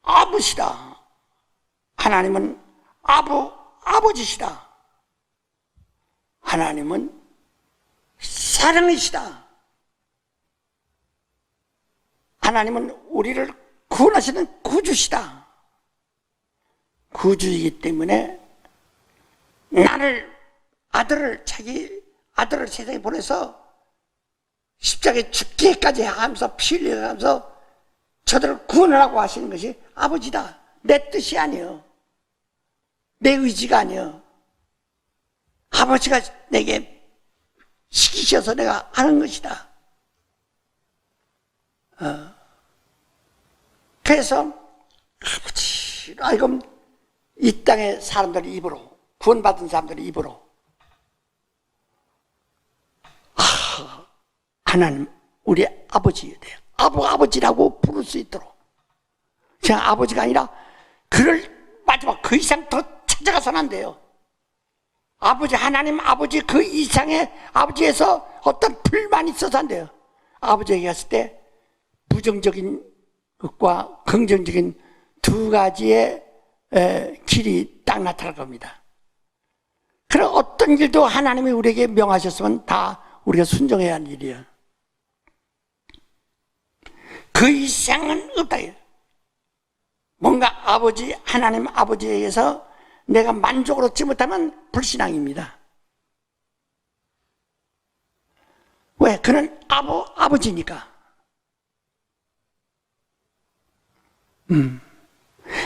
[SPEAKER 2] 아버지다. 하나님은 아버지시다. 하나님은 사랑이시다. 하나님은 우리를 구원하시는 구주시다. 구주이기 때문에 자기 아들을 세상에 보내서 십자가에 죽기까지 하면서 피 흘려가면서 저들을 구원하라고 하시는 것이 아버지다. 내 뜻이 아니요. 내 의지가 아니요. 아버지가 내게 시키셔서 내가 하는 것이다. 그래서 아버지, 이건 이 땅의 사람들의 입으로 구원받은 사람들의 입으로 하나님 우리 아버지에 대해 아버지라고 부를 수 있도록 그냥 아버지가 아니라 그를 마지막 그 이상 더 찾아가서는 안 돼요. 아버지 하나님 아버지 그 이상의 아버지에서 어떤 불만이 있어서 안 돼요. 아버지에게 갔을 때 부정적인 것과 긍정적인 두 가지의 길이 딱 나타날 겁니다. 그럼 어떤 일도 하나님이 우리에게 명하셨으면 다 우리가 순종해야 하는 일이에요. 그 이상은 없다. 뭔가 하나님 아버지에게서 내가 만족을 얻지 못하면 불신앙입니다. 왜? 그는 아버지니까.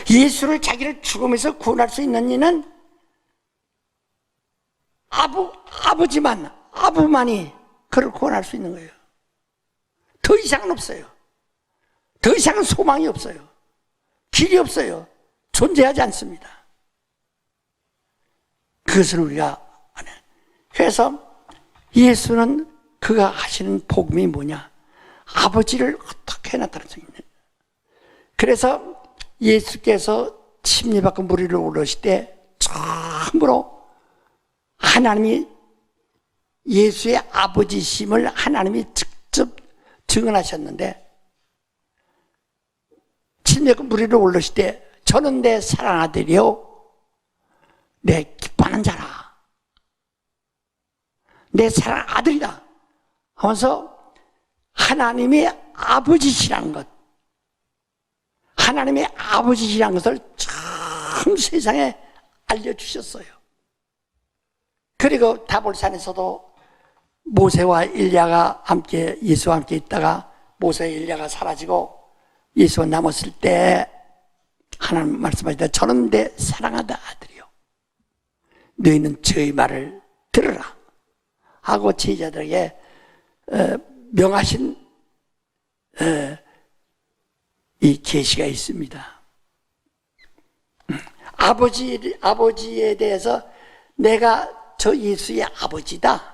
[SPEAKER 2] 예수를 자기를 죽음에서 구원할 수 있는 이는 아부만이 그를 구원할 수 있는 거예요. 더 더 이상은 없어요. 더 이상은 소망이 없어요. 길이 없어요. 존재하지 않습니다. 그것을 우리가 안 해요. 그래서 예수는 그가 하시는 복음이 뭐냐? 아버지를 어떻게 나타내서 있는. 그래서 예수께서 침례받고 물 위로 오르실 때 처음으로 하나님이 예수의 아버지심을 하나님이 직접 증언하셨는데, 침례받고 물 위로 오르실 때 저는 내 사랑하는 아들이요 내 기뻐하는 자라, 내 사랑하는 아들이다 하면서 하나님의 아버지시라는 것, 하나님의 아버지시라는 것을 처음 세상에 알려주셨어요. 그리고 다볼산에서도 모세와 일야가 함께, 예수와 함께 있다가 모세와 일야가 사라지고 예수가 남았을 때 하나님 말씀하시다. 저는 내 사랑하는 아들이요 너희는 저의 말을 들으라 하고 제자들에게 명하신 이 계시가 있습니다. 아버지에 대해서 내가 저 예수의 아버지다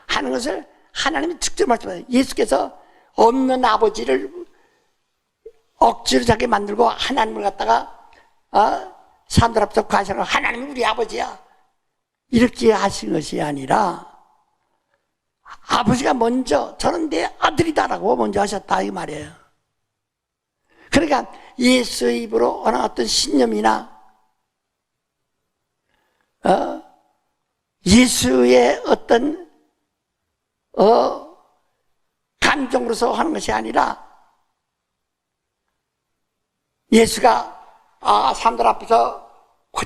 [SPEAKER 2] 하는 것을 하나님이 직접 말씀하세요. 예수께서 없는 아버지를 억지로 자기 만들고 하나님을 갖다가 사람들 앞에서 과시하고 하나님이 우리 아버지야 이렇게 하신 것이 아니라 아버지가 먼저 저는 내 아들이다라고 먼저 하셨다 이 말이에요. 그러니까 예수의 입으로 어떤 신념이나 예수의 어떤 감정으로서 하는 것이 아니라 예수가 사람들 앞에서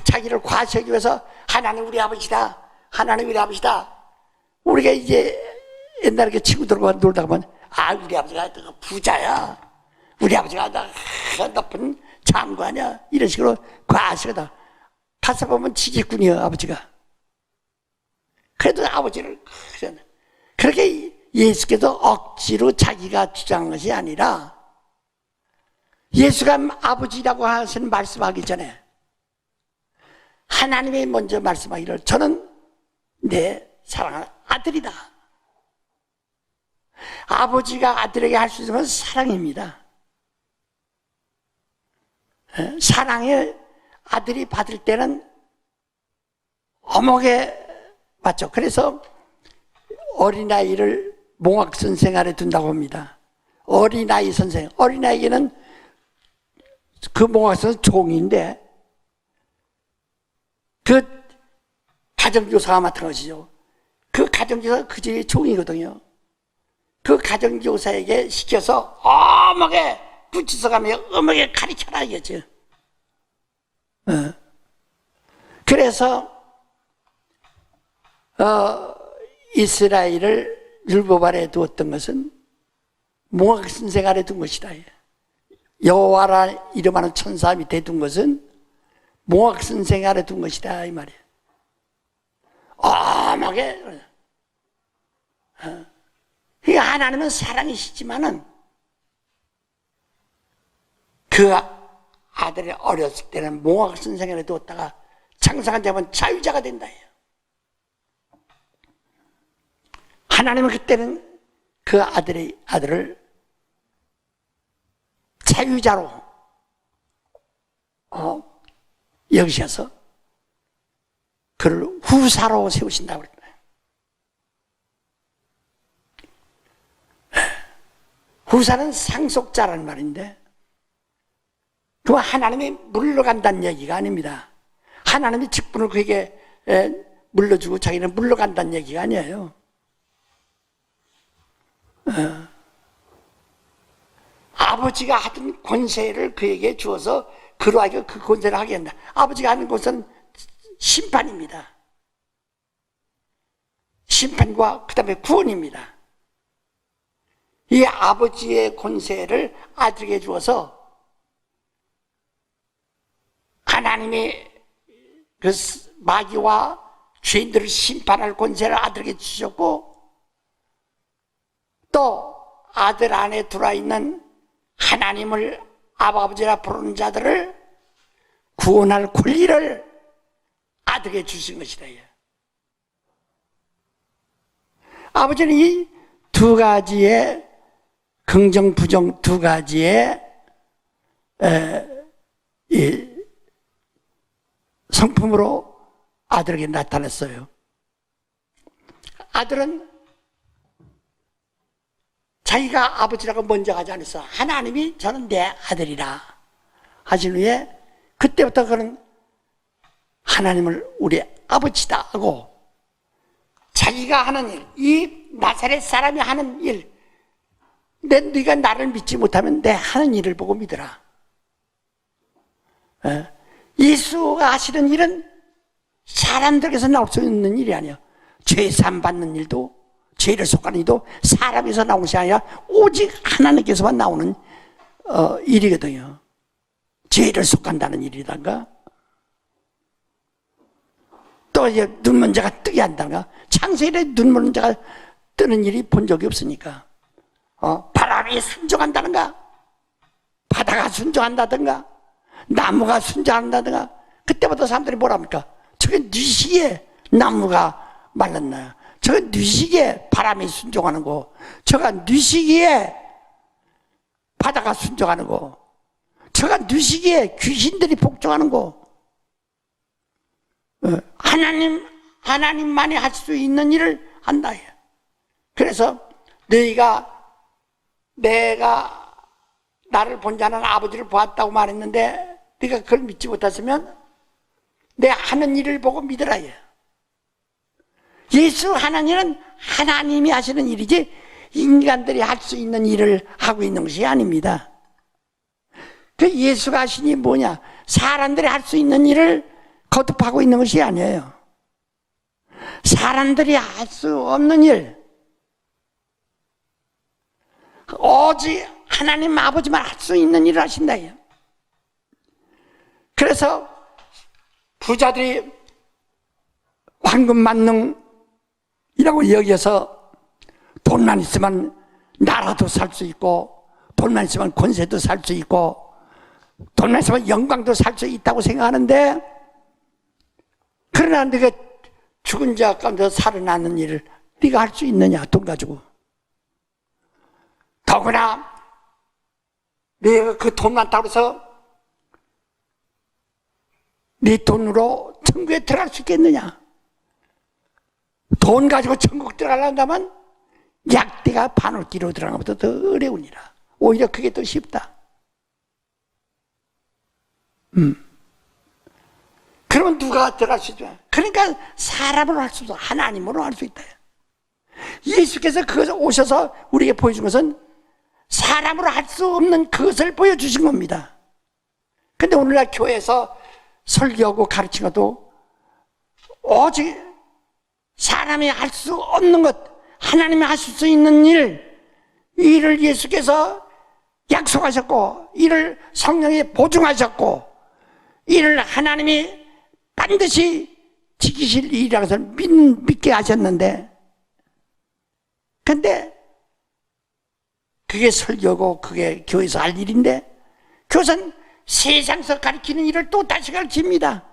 [SPEAKER 2] 자기를 과시하기 위해서 하나님 우리 아버지다, 하나님 우리 아버지다. 우리가 이제 옛날에 친구들과 놀다 보면 우리 아버지가 부자야, 우리 아버지가 높은 장관이야 이런 식으로 과시하다. 가서 보면 지지꾼이야 아버지가. 그래도 아버지를 그렇게 예수께서 억지로 자기가 주장한 것이 아니라 예수가 아버지라고 하시는 말씀하기 전에 하나님이 먼저 말씀하기를 저는 내 사랑하는 아들이다. 아버지가 아들에게 할 수 있는 건 사랑입니다. 사랑을 아들이 받을 때는 어목에 맞죠. 그래서 어린아이를 몽학선생 아래 둔다고 합니다. 어린아이 선생, 어린아이에게는 그 몽학선생 종인데 그 가정교사가 맡은 것이죠. 그 가정교사가 그 집의 종이거든요. 그 가정교사에게 시켜서 어목에 붙여서 가며 어목에 가르쳐라 이거죠. 그래서 이스라엘을 율법 아래 두었던 것은 몽학 선생 아래 둔 것이다. 여호와라 이름하는 천사 밑에 둔 것은 몽학 선생 아래 둔 것이다 이 말이에요. 엄하게. 그러니까 하나님은 사랑이시지만은 그 아들이 어렸을 때는 몽학 선생 아래 두었다가 장성한 자면 자유자가 된다. 하나님은 그때는 그 아들을 자유자로 여기셔서 그를 후사로 세우신다고 그랬다. 후사는 상속자라는 말인데 그 하나님이 물러간다는 얘기가 아닙니다. 하나님이 직분을 그에게 물려주고 자기는 물러간다는 얘기가 아니에요. 아버지가 하던 권세를 그에게 주어서 그로 하여금 그 권세를 하게 한다. 아버지가 하는 것은 심판입니다. 심판과 그 다음에 구원입니다. 이 아버지의 권세를 아들에게 주어서 하나님의 그 마귀와 죄인들을 심판할 권세를 아들에게 주셨고 또 아들 안에 들어와 있는 하나님을 아버지라 부르는 자들을 구원할 권리를 아들에게 주신 것이다. 아버지는 이 두 가지의 긍정 부정 두 가지의 이 성품으로 아들에게 나타났어요. 아들은 자기가 아버지라고 먼저 하지 않았어. 하나님이 저는 내 아들이라 하신 후에 그때부터 그는 하나님을 우리 아버지다 하고 자기가 하는 일, 이 나사렛 사람이 하는 일, 네가 나를 믿지 못하면 내 하는 일을 보고 믿어라. 예수가 하시는 일은 사람들에게서 나올 수 있는 일이 아니야. 죄산 받는 일도, 죄를 속하는 일도 사람에서 나오는 것이 아니라 오직 하나님께서만 나오는 일이거든요. 죄를 속한다는 일이란가, 또 이제 눈먼 자가 뜨게 한다는가. 창세일에 눈먼 자가 뜨는 일이 본 적이 없으니까. 바람이 순종한다든가, 바다가 순종한다든가, 나무가 순종한다든가. 그때부터 사람들이 뭐라 합니까? 저게 뉘시기에 나무가 말랐나요? 저게 뉘시기에 바람이 순종하는 거, 저가 뉘시기에 바다가 순종하는 거, 저가 뉘시기에 귀신들이 복종하는 거. 하나님만이 할 수 있는 일을 한다. 그래서 내가 나를 본 자는 아버지를 보았다고 말했는데 네가 그걸 믿지 못했으면 내 하는 일을 보고 믿으라. 예수 하는 일은 하나님이 하시는 일이지 인간들이 할 수 있는 일을 하고 있는 것이 아닙니다. 그 예수가 하신 일이 뭐냐? 사람들이 할 수 있는 일을 거듭하고 있는 것이 아니에요. 사람들이 할 수 없는 일, 오직 하나님 아버지만 할 수 있는 일을 하신다. 그래서 부자들이 황금 만능이라고 여겨서 돈만 있으면 나라도 살 수 있고, 돈만 있으면 권세도 살 수 있고, 돈만 있으면 영광도 살 수 있다고 생각하는데, 그러나 네가 죽은 자 가운데서 살아나는 일을 네가 할 수 있느냐? 돈 가지고. 더구나 네가 그 돈 많다고 해서 네 돈으로 천국에 들어갈 수 있겠느냐? 돈 가지고 천국 들어가려면 약대가 바늘기로 들어가는 것보다 더 어려우니라. 오히려 그게 더 쉽다. 그러면 누가 들어갈 수 있죠? 그러니까 사람으로 할 수 없어. 하나님으로 할 수 있다. 예수께서 그것을 오셔서 우리에게 보여준 것은 사람으로 할 수 없는 그것을 보여주신 겁니다. 근데 오늘날 교회에서 설교하고 가르친 것도 오직 사람이 할 수 없는 것, 하나님이 하실 수 있는 일을 예수께서 약속하셨고, 이를 성령이 보증하셨고, 이를 하나님이 반드시 지키실 일이라고 해서 믿게 하셨는데, 근데 그게 설교고 그게 교회에서 할 일인데, 교회는 세상에서 가르치는 일을 또 다시 가르칩니다.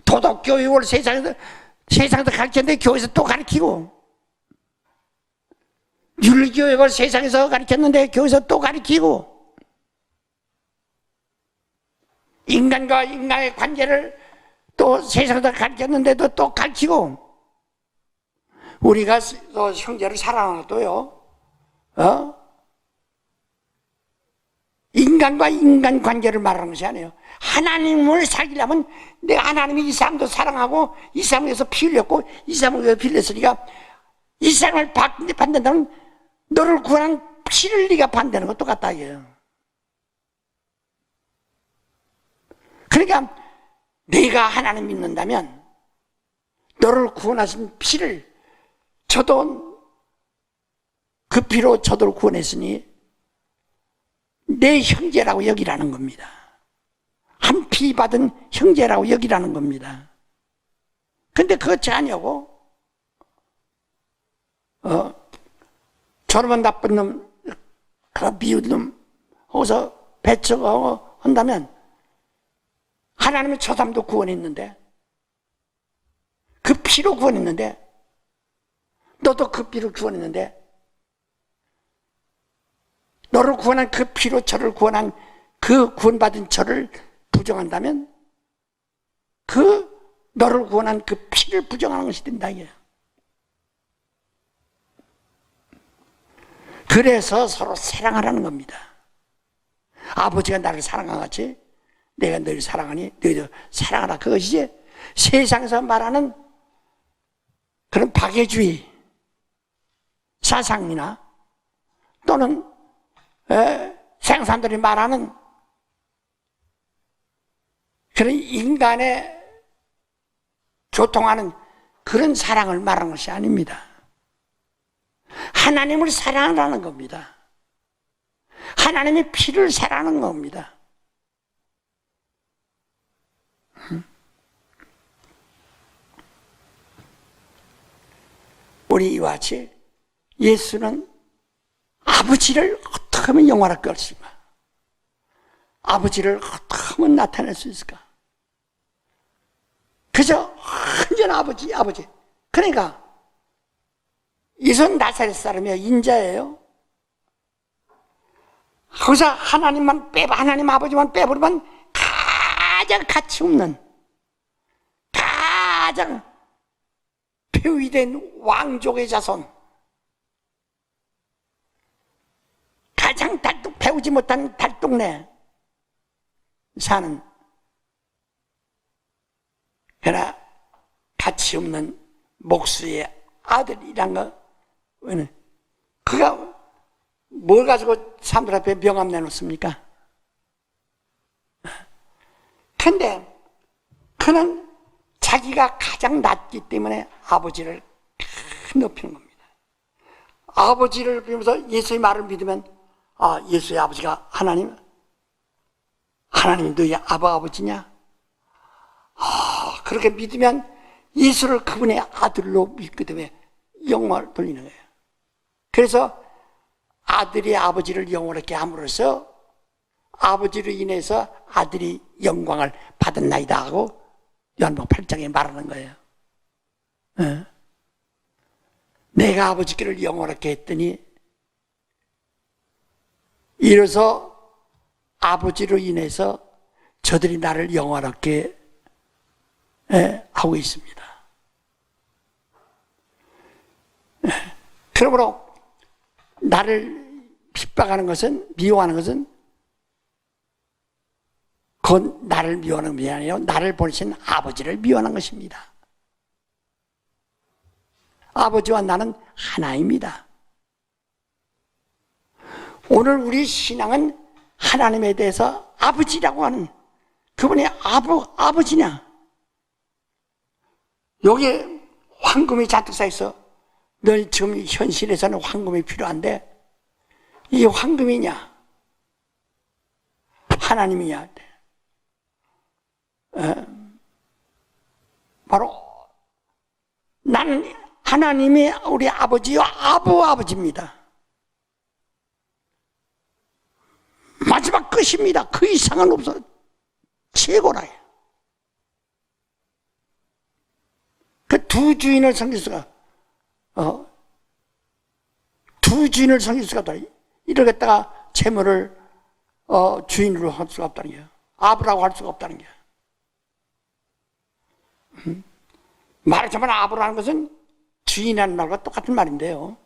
[SPEAKER 2] 도덕교육을 세상에서 가르쳤는데 교회에서 또 가르치고, 윤리교육을 세상에서 가르쳤는데 교회에서 또 가르치고, 인간과 인간의 관계를 또 세상에서 가르쳤는데도 또 가르치고, 우리가 형제를 사랑하도요, 인간과 인간 관계를 말하는 것이 아니에요. 하나님을 사귀려면 내가 하나님이 이 사람도 사랑하고 이 사람을 위해서 피 흘렸고 이 사람을 위해서 피 흘렸으니까 이 사람을 반대한다면 너를 구하는 피를 네가 반대하는 것도 똑같다 이거예요. 그러니까 네가 하나님 믿는다면 너를 구원하신 피를, 저도 그 피로 저도를 구원했으니 내 형제라고 여기라는 겁니다. 한 피 받은 형제라고 여기라는 겁니다. 근데 그것이 아니고 저놈은 나쁜 놈, 그 미운 놈, 거기서 배척하고 한다면 하나님은 저 사람도 구원했는데, 그 피로 구원했는데, 너도 그 피로 구원했는데, 너를 구원한 그 피로 저를 구원한 그 구원받은 저를 부정한다면 그 너를 구원한 그 피를 부정하는 것이 된다 이거예요. 그래서 서로 사랑하라는 겁니다. 아버지가 나를 사랑한 같이 내가 너를 사랑하니 너희도 사랑하라. 그것이지 세상에서 말하는 그런 박애주의 사상이나 또는 생산들이 말하는 그런 인간의 교통하는 그런 사랑을 말하는 것이 아닙니다. 하나님을 사랑하라는 겁니다. 하나님의 피를 사랑하는 겁니다. 우리 이와 같이 예수는 아버지를 어떻게 하면 영화롭게 할 수 있을까? 아버지를 어떻게 하면 나타낼 수 있을까? 그저 완전 아버지. 그러니까 예수는 나사렛 사람이에요. 인자예요. 거기서 하나님 아버지만 빼버리면 가장 가치 없는, 가장 폐위된 왕족의 자손, 가장 배우지 못한 달동네 사는, 그러나 가치 없는 목수의 아들이란 거, 그가 뭘 가지고 사람들 앞에 명함 내놓습니까? 근데 그는 자기가 가장 낫기 때문에 아버지를 높이는 겁니다. 아버지를 믿으면서 예수의 말을 믿으면, 예수의 아버지가 하나님이 너희 아버지냐? 그렇게 믿으면 예수를 그분의 아들로 믿기 때문에 영광을 돌리는 거예요. 그래서 아들이 아버지를 영원하게 함으로써 아버지로 인해서 아들이 영광을 받았나이다 하고 요한복음 8장에 말하는 거예요. 내가 아버지께를 영원하게 했더니 이로써 아버지로 인해서 저들이 나를 영원하게 하고 있습니다. 그러므로 나를 핍박하는 것은, 미워하는 것은 그건 나를 미워하는 것이 아니라 나를 보내신 아버지를 미워하는 것입니다. 아버지와 나는 하나입니다. 오늘 우리 신앙은 하나님에 대해서 아버지라고 하는 그분의 아버지냐? 여기에 황금이 잔뜩 쌓여서 늘 지금 현실에서는 황금이 필요한데 이게 황금이냐? 하나님이냐? 바로 나는 하나님이 우리 아버지와 아버지입니다. 마지막 끝입니다. 그 이상은 없어. 최고라. 그 두 주인을 섬길 수가, 두 주인을 섬길 수가 없다. 이러겠다가 재물을 주인으로 할 수가 없다는 거예요. 아부라고 할 수가 없다는 거예요. 말하자면 아부라는 것은 주인이라는 말과 똑같은 말인데요.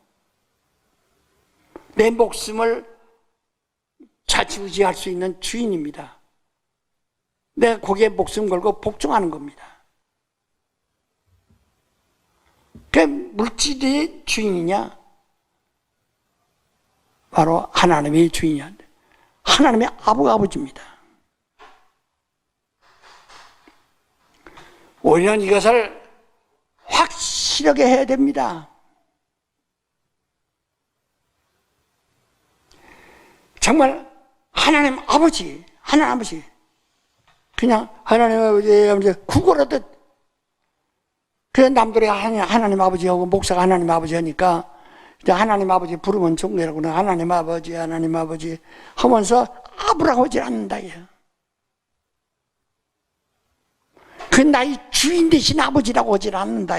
[SPEAKER 2] 내 목숨을 좌지우지할 수 있는 주인입니다. 내가 거기에 목숨 걸고 복종하는 겁니다. 그 물질의 주인이냐? 바로 하나님의 주인이야. 하나님의 아버지입니다. 우리는 이것을 확실하게 해야 됩니다. 정말 하나님 아버지, 그냥 하나님 아버지 구걸하듯, 그냥 남들이 하나님 아버지하고 목사가 하나님 아버지 하니까 하나님 아버지 부르면 종례라고는 하나님 아버지 하면서 아부라고 하지 않는다. 그 나의 주인 되신 아버지라고 하지 않는다.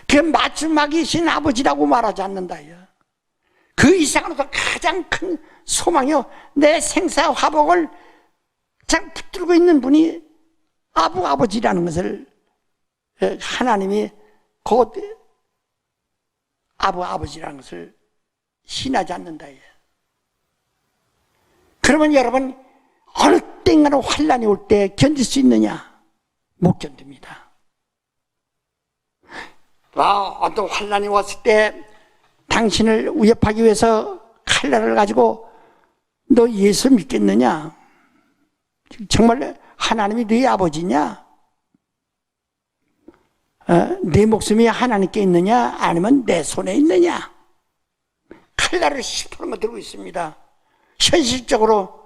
[SPEAKER 2] 그 마지막이신 아버지라고 말하지 않는다. 그 이상으로도 가장 큰 소망이요, 내 생사 화복을 잘 붙들고 있는 분이 아버지라는 것을 하나님이 곧 아버지라는 것을 신하지 않는다. 그러면 여러분, 어느 땡가나 환란이 올 때 견딜 수 있느냐? 못 견딥니다. 어떤 환란이 왔을 때 당신을 위협하기 위해서 칼날을 가지고 너 예수 믿겠느냐? 정말 하나님이 네 아버지냐? 내 목숨이 하나님께 있느냐? 아니면 내 손에 있느냐? 칼날을 시퍼런 들고 있습니다. 현실적으로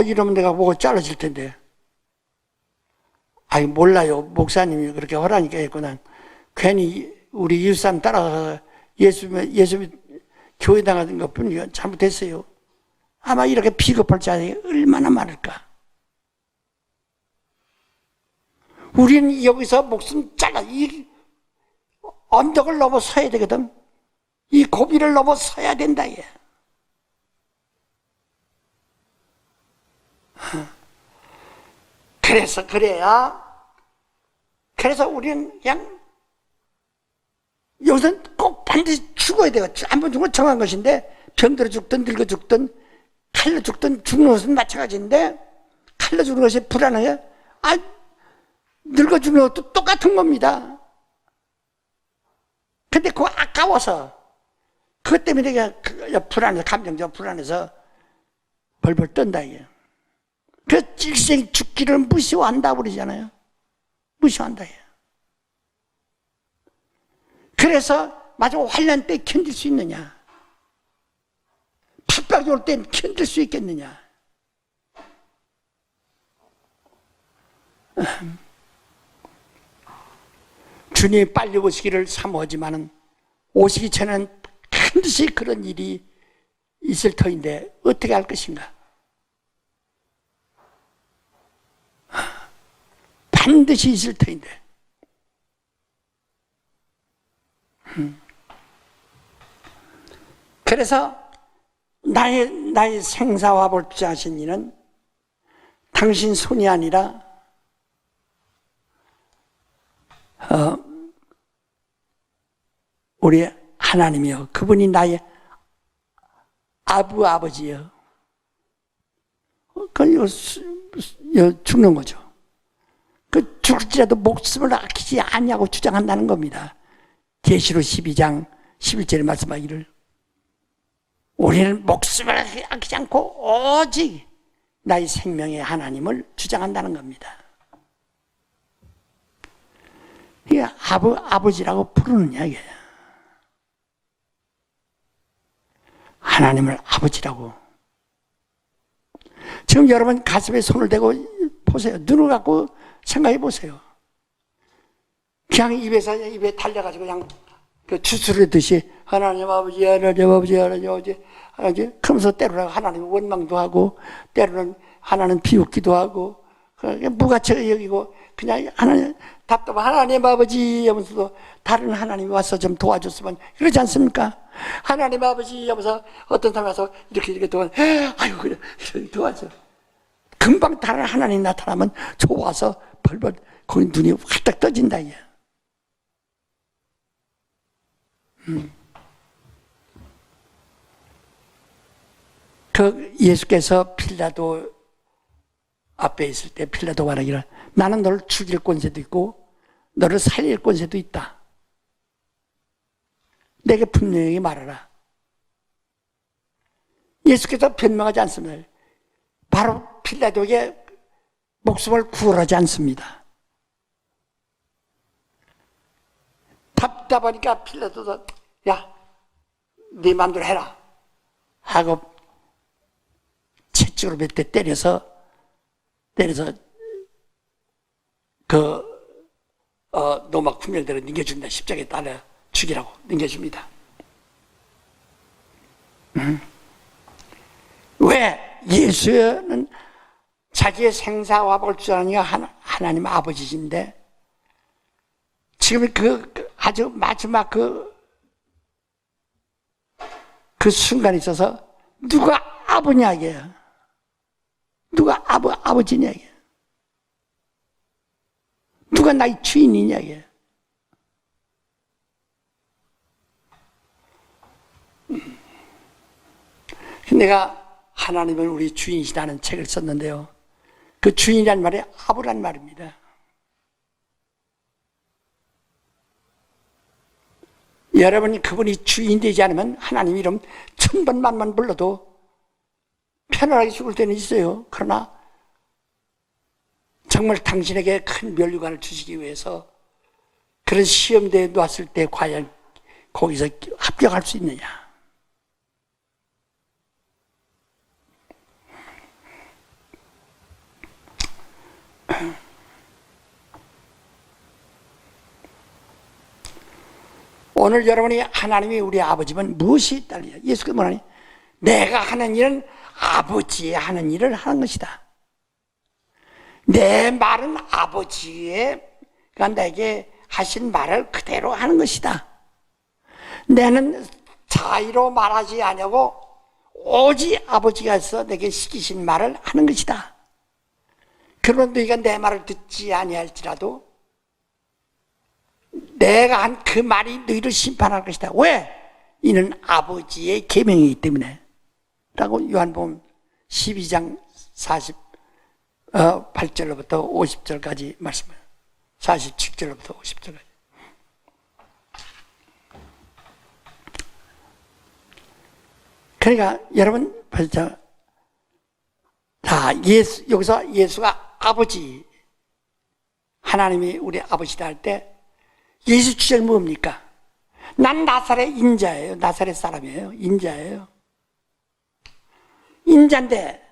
[SPEAKER 2] 이러면 내가 뭐가 잘라질 텐데. 아니 몰라요. 목사님이 그렇게 하라니까 했구나. 괜히 우리 이웃사람 따라가서 예수 교회 당하는 것뿐이요. 잘못했어요. 아마 이렇게 비겁할 자들이 얼마나 많을까. 우리는 여기서 목숨 잘라 이 언덕을 넘어서야 되거든. 이 고비를 넘어서야 된다. 얘. 그래서 우리는 그냥 여기서는 꼭 반드시 죽어야 돼요. 한번 죽으면 정한 것인데, 병들어 죽든 늙어 죽든 칼로 죽든 죽는 것은 마찬가지인데, 칼로 죽는 것이 불안해요. 늙어 죽는 것도 똑같은 겁니다. 근데 그거 아까워서, 그것 때문에 내가 불안해서, 감정적으로 불안해서 벌벌 떤다. 이게. 그 일생 죽기를 무시한다 그러잖아요. 무시한다. 그래서 마지막 환난 때 견딜 수 있느냐? 핍박이 올 땐 견딜 수 있겠느냐? 주님이 빨리 오시기를 사모하지만은 오시기 전에는 반드시 그런 일이 있을 터인데 어떻게 할 것인가? 반드시 있을 터인데. 그래서 나의 생사화복을 주하신 이는 당신 손이 아니라 우리 하나님이요. 그분이 나의 아버지요. 그건 죽는 거죠. 그 죽을지라도 목숨을 아끼지 않냐고 주장한다는 겁니다. 계시록 12장 11절에 말씀하기를 우리는 목숨을 아끼지 않고 오직 나의 생명의 하나님을 주장한다는 겁니다. 이게 아버지라고 부르느냐 이게. 하나님을 아버지라고. 지금 여러분 가슴에 손을 대고 보세요. 눈을 갖고 생각해 보세요. 그냥 입에 달려가지고 그냥 그 주스르듯이 하나님 아버지, 하나님 아버지, 하나님 아버지, 하나님 그러면서 때로는 하나님 원망도 하고 때로는 하나님 비웃기도 하고 무가치가 여기고 그냥 하나님 답답한 하나님 아버지 하면서도 다른 하나님이 와서 좀 도와줬으면 그러지 않습니까? 하나님 아버지 하면서 어떤 사람이 와서 이렇게 도와, 아이고 그래 도와줘. 금방 다른 하나님이 나타나면 좋아서 벌벌 거기 눈이 활짝 떠진다 이게. 그 예수께서 빌라도 앞에 있을 때 빌라도 말하기를 나는 너를 죽일 권세도 있고 너를 살릴 권세도 있다. 내게 분명히 말하라. 예수께서 변명하지 않습니다. 바로 빌라도에게 목숨을 구원하지 않습니다. 답답하니까 빌라도도 야, 네 맘대로 해라 하고 채찍으로 몇 대 때려서 로마 군병대로 넘겨준다. 십자가에 달아 죽이라고 넘겨줍니다. 왜? 예수는 자기의 생사화복을 주장하니까 하나님 아버지인데 지금 아주 마지막 그 순간에 있어서 누가 아버냐 이게요. 누가 아버지냐 이게. 누가 나의 주인이냐 이게. 내가 하나님은 우리 주인이시라는 책을 썼는데요. 그 주인이란 말이 아부란 말입니다. 여러분이 그분이 주인 되지 않으면 하나님 이름 1000번 만만 불러도 편안하게 죽을 때는 있어요. 그러나 정말 당신에게 큰 면류관을 주시기 위해서 그런 시험대에 놓았을 때 과연 거기서 합격할 수 있느냐. 오늘 여러분이 하나님이 우리 아버지면 무엇이 딸려? 예수께서 뭐라니? 내가 하는 일은 아버지의 하는 일을 하는 것이다. 내 말은 아버지가 내게 하신 말을 그대로 하는 것이다. 나는 자의로 말하지 아니하고 오직 아버지께서 내게 시키신 말을 하는 것이다. 그러면 너희가 내 말을 듣지 아니할지라도 내가 한 그 말이 너희를 심판할 것이다. 왜? 이는 아버지의 계명이기 때문에 라고 요한복음 12장 48절로부터 50절까지 말씀해요. 47절로부터 50절까지. 그러니까 여러분 벌써 여기서 예수가 아버지, 하나님이 우리 아버지다 할 때 예수 주장이 뭡니까? 난 나사렛 인자예요. 나사렛 사람이에요. 인자예요. 인자인데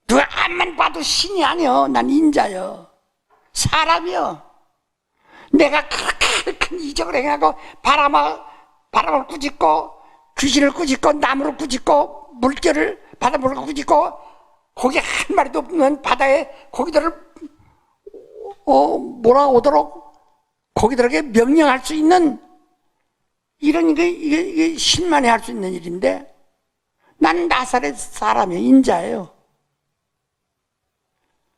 [SPEAKER 2] 누가 앞만 봐도 신이 아니요. 난 인자요. 사람이요. 내가 그렇게 큰 이적을 행하고 바람을 꾸짖고 귀신을 꾸짖고 나무를 꾸짖고 바닷물을 꾸짖고 고기 한 마리도 없는 바다에 고기들을 몰아오도록 고기들에게 명령할 수 있는 이런 이게 신만이 할 수 있는 일인데 나는 나사렛 사람이에요. 인자예요.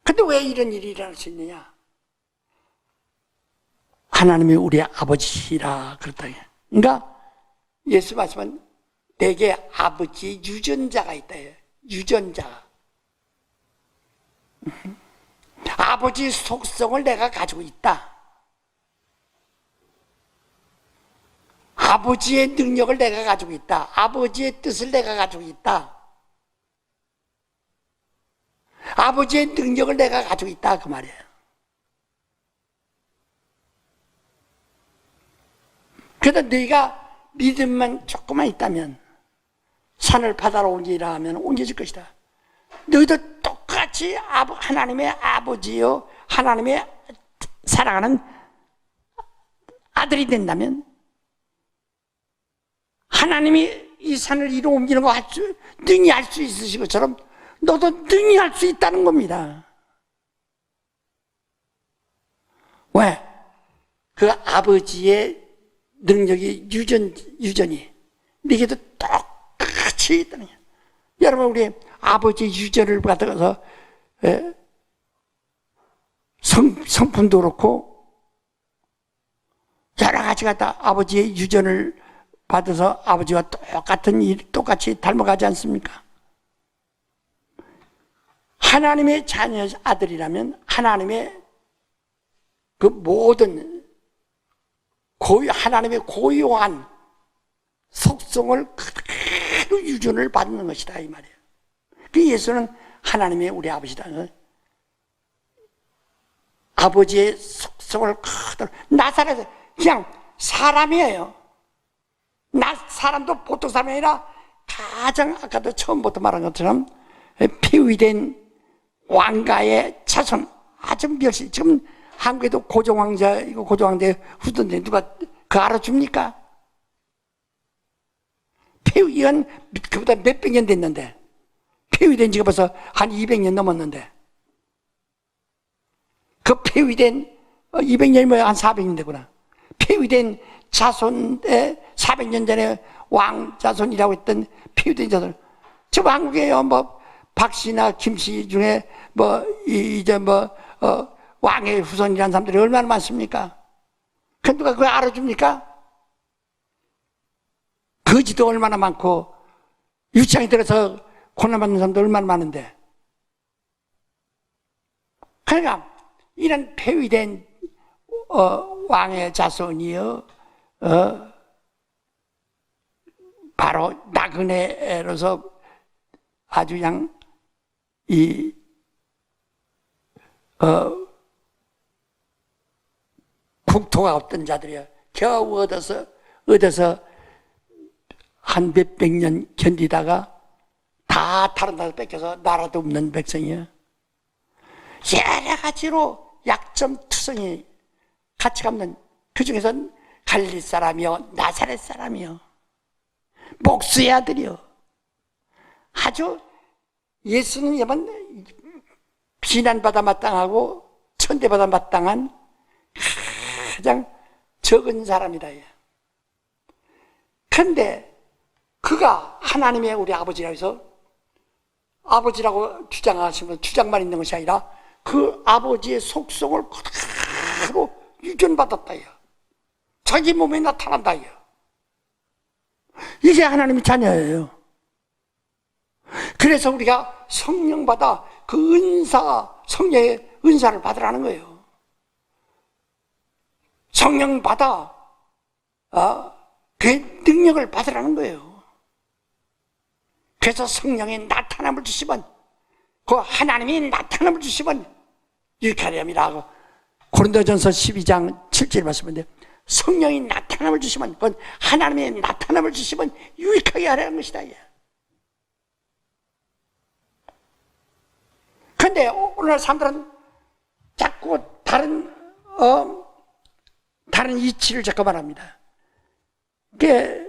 [SPEAKER 2] 근데 왜 이런 일이 일어날 수 있느냐? 하나님이 우리 아버지라 그렇다. 그러니까 예수 말씀은 내게 아버지의 유전자가 있다. 유전자. 아버지의 속성을 내가 가지고 있다. 아버지의 능력을 내가 가지고 있다. 아버지의 뜻을 내가 가지고 있다. 아버지의 능력을 내가 가지고 있다. 그 말이에요. 그래서 너희가 믿음만 조금만 있다면 산을 바다로 옮기라 하면 옮겨질 것이다. 너희도 똑같이 하나님의 아버지요 하나님의 사랑하는 아들이 된다면 하나님이 이 산을 이로 옮기는 거 능히 할 수 있으신 것처럼 너도 능히 할 수 있다는 겁니다. 왜? 그 아버지의 능력이 유전이 네게도 똑같이 있다는 거예요. 여러분 우리 아버지의 유전을 받아서 성품도 그렇고 여러 가지가 다 아버지의 유전을 받아서 아버지와 똑같이 닮아가지 않습니까? 하나님의 자녀 아들이라면 하나님의 그 모든 하나님의 고유한 속성을 그대로 유전을 받는 것이다 이 말이에요. 그 예수는 하나님의 우리 아버지다. 아버지의 속성을 그대로 나사렛에서 그냥 사람이에요. 사람도 보통 사람이 아니라 가장 아까도 처음부터 말한 것처럼 피위된 왕가의 자손, 아주 멸시. 지금 한국에도 고종황자, 이거 고종황제 후손인데 누가 그 알아줍니까? 폐위한 그보다 몇백 년 됐는데, 폐위된 지가 벌써 한 200년 넘었는데, 그 폐위된 200년이 뭐야? 한 400년 되구나. 폐위된 자손의 400년 전에 왕 자손이라고 했던 폐위된 자손. 저 왕국에요. 뭐 박씨나 김씨 중에 왕의 후손이라는 사람들이 얼마나 많습니까? 그 누가 그걸 알아줍니까? 거지도 얼마나 많고 유치장에 들어서 고난받는 사람도 얼마나 많은데. 그러니까 이런 폐위된 왕의 자손이요, 바로 나그네로서 아주 그냥 국토가 없던 자들이야. 겨우 얻어서 한 몇백 년 견디다가 다 다른 나라 뺏겨서 나라도 없는 백성이야. 여러 가지로 약점투성이 같이 갚는, 그 중에선 갈릴 사람이요, 나사렛 사람이요, 목수의 아들이요. 아주 예수는 여러분 비난받아 마땅하고 천대받아 마땅한 가장 적은 사람이다. 그런데 그가 하나님의 우리 아버지라고 해서 아버지라고 주장하시면 주장만 있는 것이 아니라 그 아버지의 속성을 그대로 유전받았다. 자기 몸에 나타난다. 이게 하나님의 자녀예요. 그래서 우리가 성령 받아 그 성령의 은사를 받으라는 거예요. 성령 받아 그 능력을 받으라는 거예요. 그래서 성령의 나타남을 주시면, 그 하나님이 나타남을 주시면 이렇게 하렵니다 하고 고린도전서 12장 7절 말씀인데, 성령이 나타남을 주시면, 그건 하나님의 나타남을 주시면 유익하게 하라는 것이다. 그런데 오늘날 사람들은 자꾸 다른 이치를 자꾸 말합니다. 그게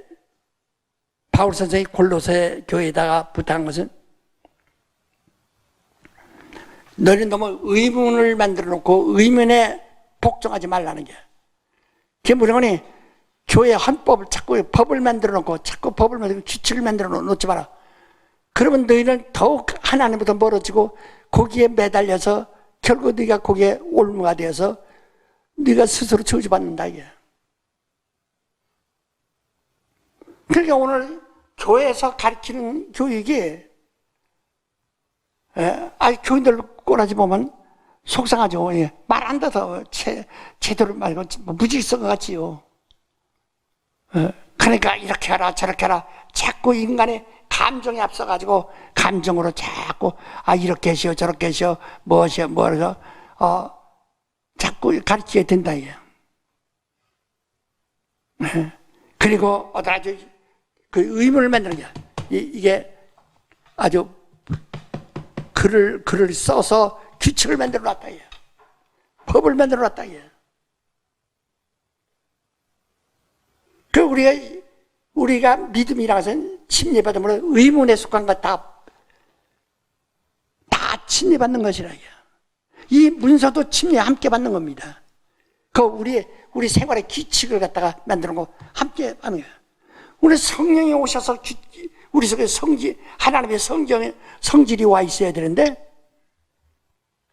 [SPEAKER 2] 바울 선생이 골로새 교회에다가 부탁한 것은, 너희는 너무 의문을 만들어 놓고 의문에 복종하지 말라는 게. 그게 뭐냐면, 교회 헌법을 자꾸 법을 만들어 놓고 자꾸 법을 만들고 규칙을 만들어 놓지 마라. 그러면 너희는 더욱 하나님부터 멀어지고 거기에 매달려서 결국 네가 거기에 올무가 되어서 네가 스스로 저주받는다 이게. 그러니까 오늘 교회에서 가르치는 교육이, 교인들 꼬라지 보면 속상하죠. 말 안 들어서 제대로 말고 무질서가 같지요. 그러니까 이렇게 하라 저렇게 하라, 자꾸 인간의 감정에 앞서가지고 감정으로 자꾸 이렇게 하시오 저렇게 하시오 뭐하시오 뭐해서 자꾸 가르치게 된다. 그리고 아주 그 의문을 만드는 게, 이게 아주 글을 써서 규칙을 만들어 놨다. 법을 만들어 놨다. 그 우리가 믿음이라는 것은 침례받으면 의문에 속한 것 다 침례받는 것이라. 이 문서도 침례 함께 받는 겁니다. 그 우리 생활의 규칙을 갖다가 만드는 거 함께 하는 거예요. 우리 성령이 오셔서 우리 속에 하나님의 성질이 와 있어야 되는데,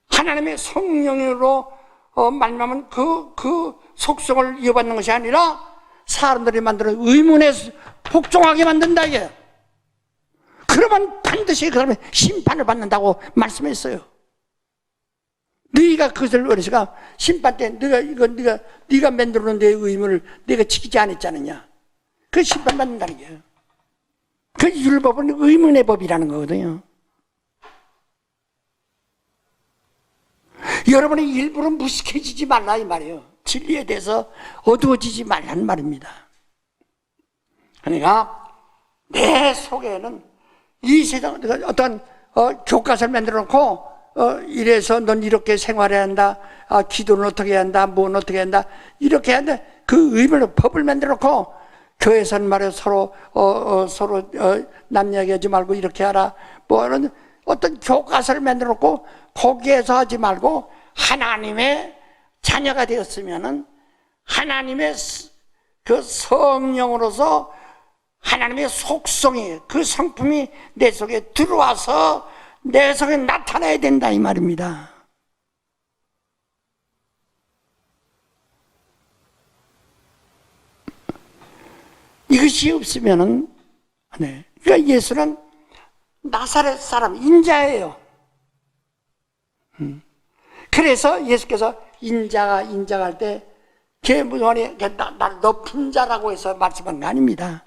[SPEAKER 2] 하나님의 성령으로 말미암은 그 속성을 이어받는 것이 아니라 사람들이 만드는 의문에 복종하게 만든다 이게. 그러면 반드시 그 사람이 심판을 받는다고 말씀했어요. 네가 그것을 어려서가 심판 때 네가 만들어 놓은 내 의문을 네가 지키지 않았잖느냐. 그 심판 받는다는 거예요. 그 율법은 의문의 법이라는 거거든요. 여러분이 일부러 무식해지지 말라 이 말이에요. 진리에 대해서 어두워지지 말라는 말입니다. 그러니까 내 속에는 이 세상 어떤 교과서를 만들어 놓고 이래서 넌 이렇게 생활해야 한다. 기도는 어떻게 해야 한다. 뭔 어떻게 해야 한다. 이렇게 해야 한다. 그 의무를 법을 만들어 놓고 교회에서는 말이야 서로 남 이야기하지 말고 이렇게 하라. 뭐는 어떤 교과서를 만들어 놓고 거기에서 하지 말고 하나님의 자녀가 되었으면은 하나님의 그 성령으로서 하나님의 속성이 그 성품이 내 속에 들어와서 내 속에 나타나야 된다 이 말입니다. 이것이 없으면은 네. 그러니까 예수는 나사렛 사람 인자예요. 그래서 예수께서 인자가 할 때 개무원이 날 높은 자라고 해서 말씀한 거 아닙니다.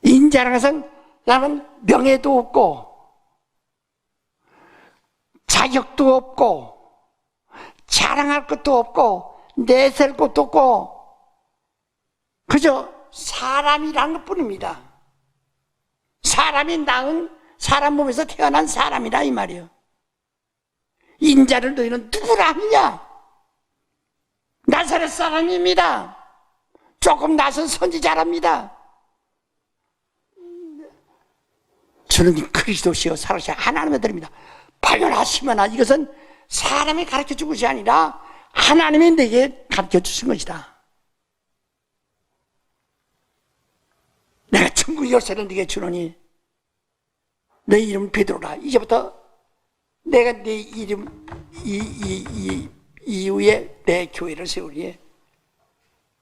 [SPEAKER 2] 인자라는 것은 나는 명예도 없고 자격도 없고 자랑할 것도 없고 내세울 것도 없고 그저 사람이라는 것뿐입니다. 사람이 낳은 사람 몸에서 태어난 사람이라 이 말이에요. 인자를 너희는 누구라 하느냐? 나사렛 사람입니다. 조금 나선 선지자랍니다. 저는 그리스도시여 살아계신 하나님의 아들입니다. 발견하시거나 이것은 사람이 가르쳐 준 것이 아니라 하나님이 내게 가르쳐 주신 것이다. 내가 천국 열쇠를 네게 주노니 내 이름은 베드로라. 이제부터 내가 네 이름 이후에 내 교회를 세우니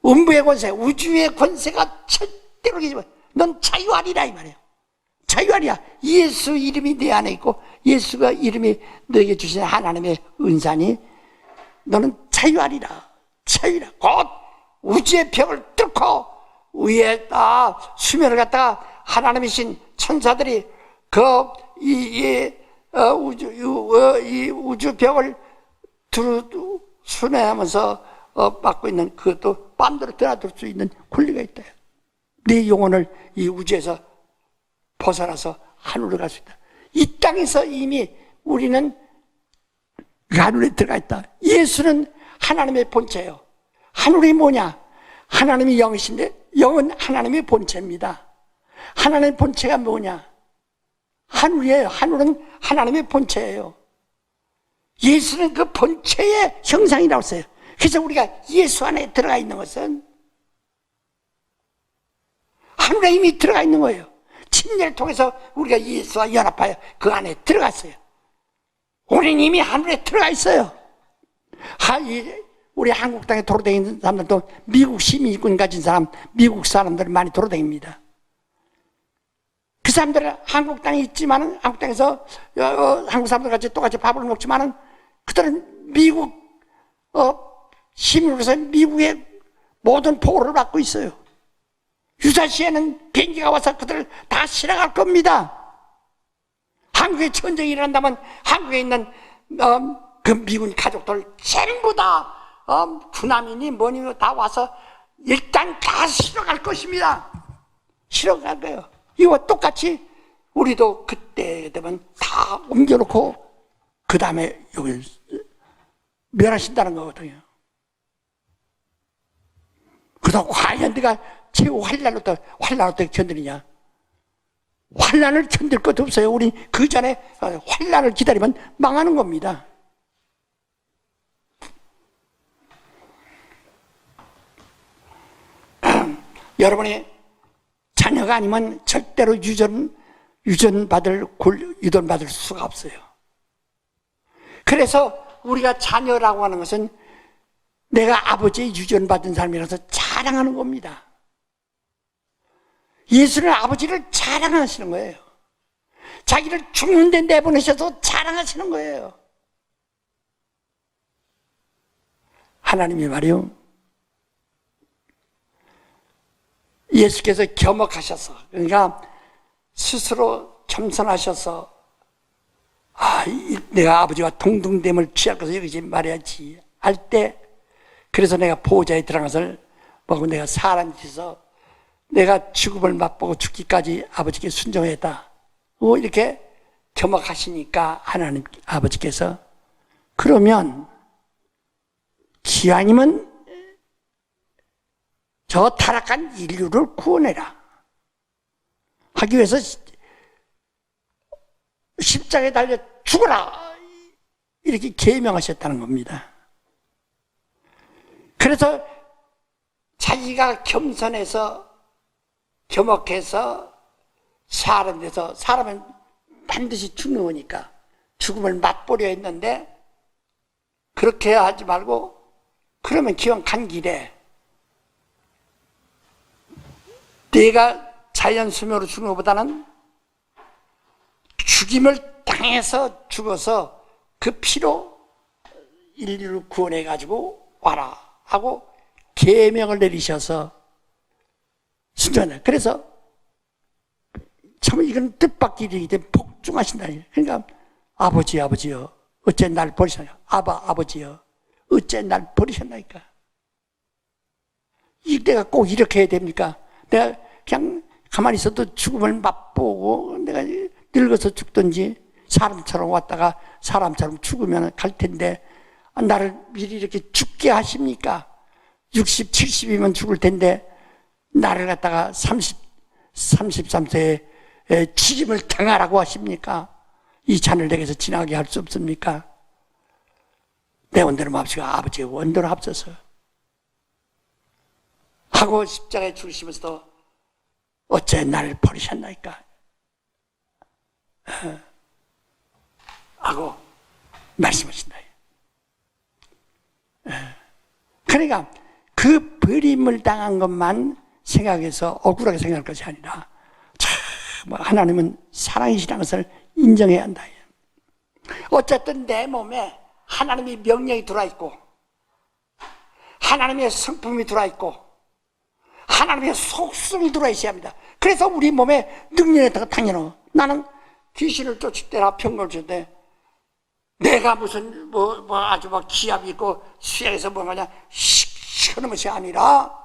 [SPEAKER 2] 음부의 권세, 우주의 권세가 절대로 이기지 마. 넌 자유하리라 이 말이에요. 자유하리야. 예수 이름이 내 안에 있고 예수가 이름이 너에게 주신 하나님의 은사니 너는 자유하리라. 자유라. 곧 우주의 벽을 뚫고 위에 수면을 갖다가 하나님이신 천사들이 이 우주 벽을 순회하면서 막고 있는 그것도 빰대로 드나들 수 있는 권리가 있다. 네 영혼을 이 우주에서 벗어나서 하늘로 갈 수 있다. 이 땅에서 이미 우리는 하늘에 들어가 있다. 예수는 하나님의 본체예요. 하늘이 뭐냐? 하나님이 영이신데 영은 하나님의 본체입니다. 하나님의 본체가 뭐냐? 하늘이에요. 하늘은 하나님의 본체예요. 예수는 그 본체의 형상이라고 했어요. 그래서 우리가 예수 안에 들어가 있는 것은 하늘에 이미 들어가 있는 거예요. 침례를 통해서 우리가 예수와 연합하여 그 안에 들어갔어요. 우리는 이미 하늘에 들어가 있어요. 우리 한국 땅에 돌아다니는 사람들도 미국 시민권 가진 사람, 미국 사람들 많이 돌아다닙니다. 그 사람들은 한국 땅에 있지만은 한국 땅에서 한국 사람들 같이 똑같이 밥을 먹지만은 그들은 미국 시민으로서 미국의 모든 보호를 받고 있어요. 유사시에는 비행기가 와서 그들을 다 실어갈 겁니다. 한국에 전쟁이 일어난다면 한국에 있는 그 미군 가족들 전부 다 군함이니 뭐니 다 와서 일단 다 실어갈 것입니다. 실어갈 거예요. 이와 똑같이 우리도 그때 되면 다 옮겨놓고 그 다음에 여기 멸하신다는 거거든요. 그래서 과연 네가 최후 환난을 어떻게 견디느냐? 환난을 견딜 것도 없어요. 우리 그 전에 환난을 기다리면 망하는 겁니다. 여러분이 자녀가 아니면 절대로 유전받을 수가 없어요. 그래서 우리가 자녀라고 하는 것은 내가 아버지의 유전받은 사람이라서 자랑하는 겁니다. 예수는 아버지를 자랑하시는 거예요. 자기를 죽는 데 내보내셔서 자랑하시는 거예요. 하나님이 말이요, 예수께서 겸허하셔서, 그러니까 스스로 겸손하셔서 내가 아버지와 동등됨을 취할 것을 여기지 말아야지 할 때, 그래서 내가 보호자에 들어가서 보고 내가 사람이 돼서 내가 죽음을 맛보고 죽기까지 아버지께 순종했다. 이렇게 겸허하시니까 하나님 아버지께서 그러면 기왕이면 저 타락한 인류를 구원해라 하기 위해서 십자가에 달려 죽어라 이렇게 계명하셨다는 겁니다. 그래서 자기가 겸손해서 겸허해서 사람 돼서 사람은 반드시 죽는 거니까 죽음을 맛보려 했는데 그렇게 하지 말고 그러면 기왕 간 길에 내가 자연 수명으로 죽는 것보다는 죽임을 당해서 죽어서 그 피로 인류를 구원해 가지고 와라 하고 계명을 내리셔서 순종한다. 그래서 참 이건 뜻밖이기 때문에 복종하신다. 그러니까 아버지여 어째 날 버리셨나요? 아버지여 어째 날 버리셨나이까? 내가 꼭 이렇게 해야 됩니까? 내가 그냥 가만히 있어도 죽음을 맛보고 내가 늙어서 죽든지 사람처럼 왔다가 사람처럼 죽으면 갈 텐데 나를 미리 이렇게 죽게 하십니까? 60, 70이면 죽을 텐데 나를 갖다가 33세에 죽임을 당하라고 하십니까? 이 잔을 내게서 지나가게 할 수 없습니까? 내 원대로 맙시고 아버지의 원대로 합쳐서 하고 십자가에 죽으시면서도 어째 나를 버리셨나이까? 하고 말씀하신다. 그러니까 그 버림을 당한 것만 생각해서 억울하게 생각할 것이 아니라 참 하나님은 사랑이시라는 것을 인정해야 한다. 어쨌든 내 몸에 하나님의 명령이 들어있고 하나님의 성품이 들어있고 하나님의 속성이 들어있어야 합니다. 그래서 우리 몸에 능력이 당연히 나는 귀신을 쫓을 때나 병을 줄 때 내가 무슨 아주 막 기압이 있고 수양에서 뭐냐 그런 것이 아니라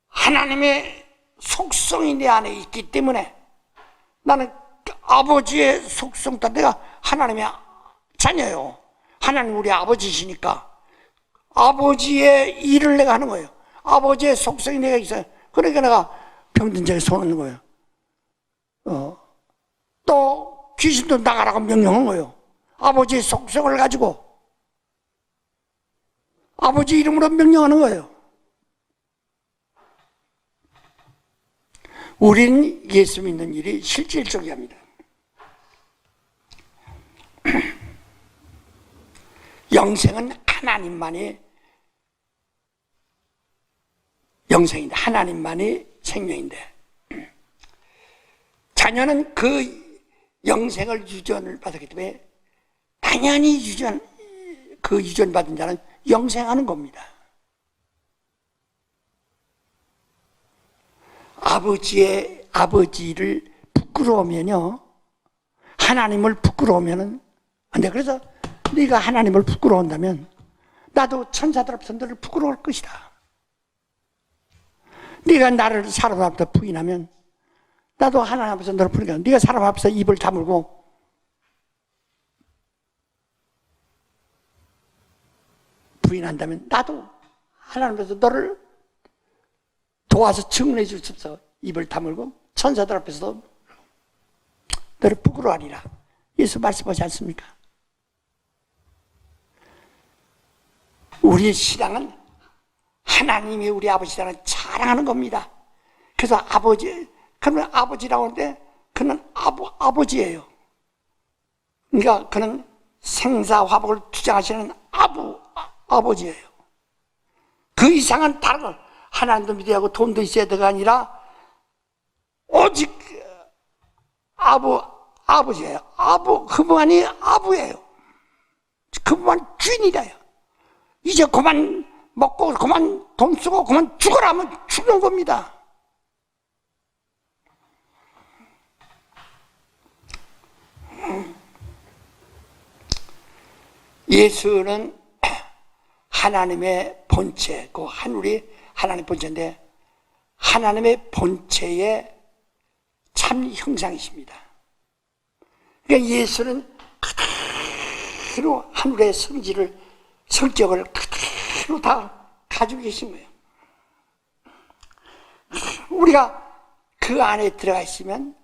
[SPEAKER 2] 하나님의 속성이 내 안에 있기 때문에 나는 아버지의 속성 따라 내가 하나님의 자녀요. 하나님 우리 아버지시니까 아버지의 일을 내가 하는 거예요. 아버지의 속성이 내가 있어요. 그러니까 내가 병든 자에 손 얹는 거예요. 또 귀신도 나가라고 명령한 거예요. 아버지의 속성을 가지고 아버지 이름으로 명령하는 거예요. 우린 예수 믿는 일이 실질적이합니다. 영생은 하나님만이 영생인데 하나님만이 생명인데 자녀는 그 영생을 유전을 받았기 때문에 당연히 그 유전 받은 자는 영생하는 겁니다. 아버지를 부끄러우면요 하나님을 부끄러우면은 안 돼. 그래서 네가 하나님을 부끄러워한다면 나도 천사들 앞에서 너를 부끄러워할 것이다. 네가 나를 사람 앞에서 부인하면 나도 하나님 앞에서 너를 부인하면 네가 사람 앞에서 입을 다물고 부인한다면 나도 하나님 앞에서 너를 도와서 증언해 줄 수 없어. 입을 다물고 천사들 앞에서도 너를 부끄러워하리라. 예수 말씀하지 않습니까? 우리의 신앙은 하나님이 우리 아버지라는 자랑하는 겁니다. 그래서 그러면 아버지라고 하는데 그는 아버지예요. 그러니까 그는 생사화복을 투자하시는 아버지예요. 그 이상은 다른 걸 하나님도 믿어야 하고 돈도 있어야 되가 아니라 오직 아버지예요. 그분만이 아부예요. 그분만 주인이래요. 이제 그만 먹고 그만 돈 쓰고 그만 죽어라 하면 죽는 겁니다. 예수는 하나님의 본체, 그 하늘이 하나님의 본체인데 하나님의 본체의 참 형상이십니다. 그러니까 예수는 그대로 하늘의 성격을 그대로 다 가지고 계신 거예요. 우리가 그 안에 들어가 있으면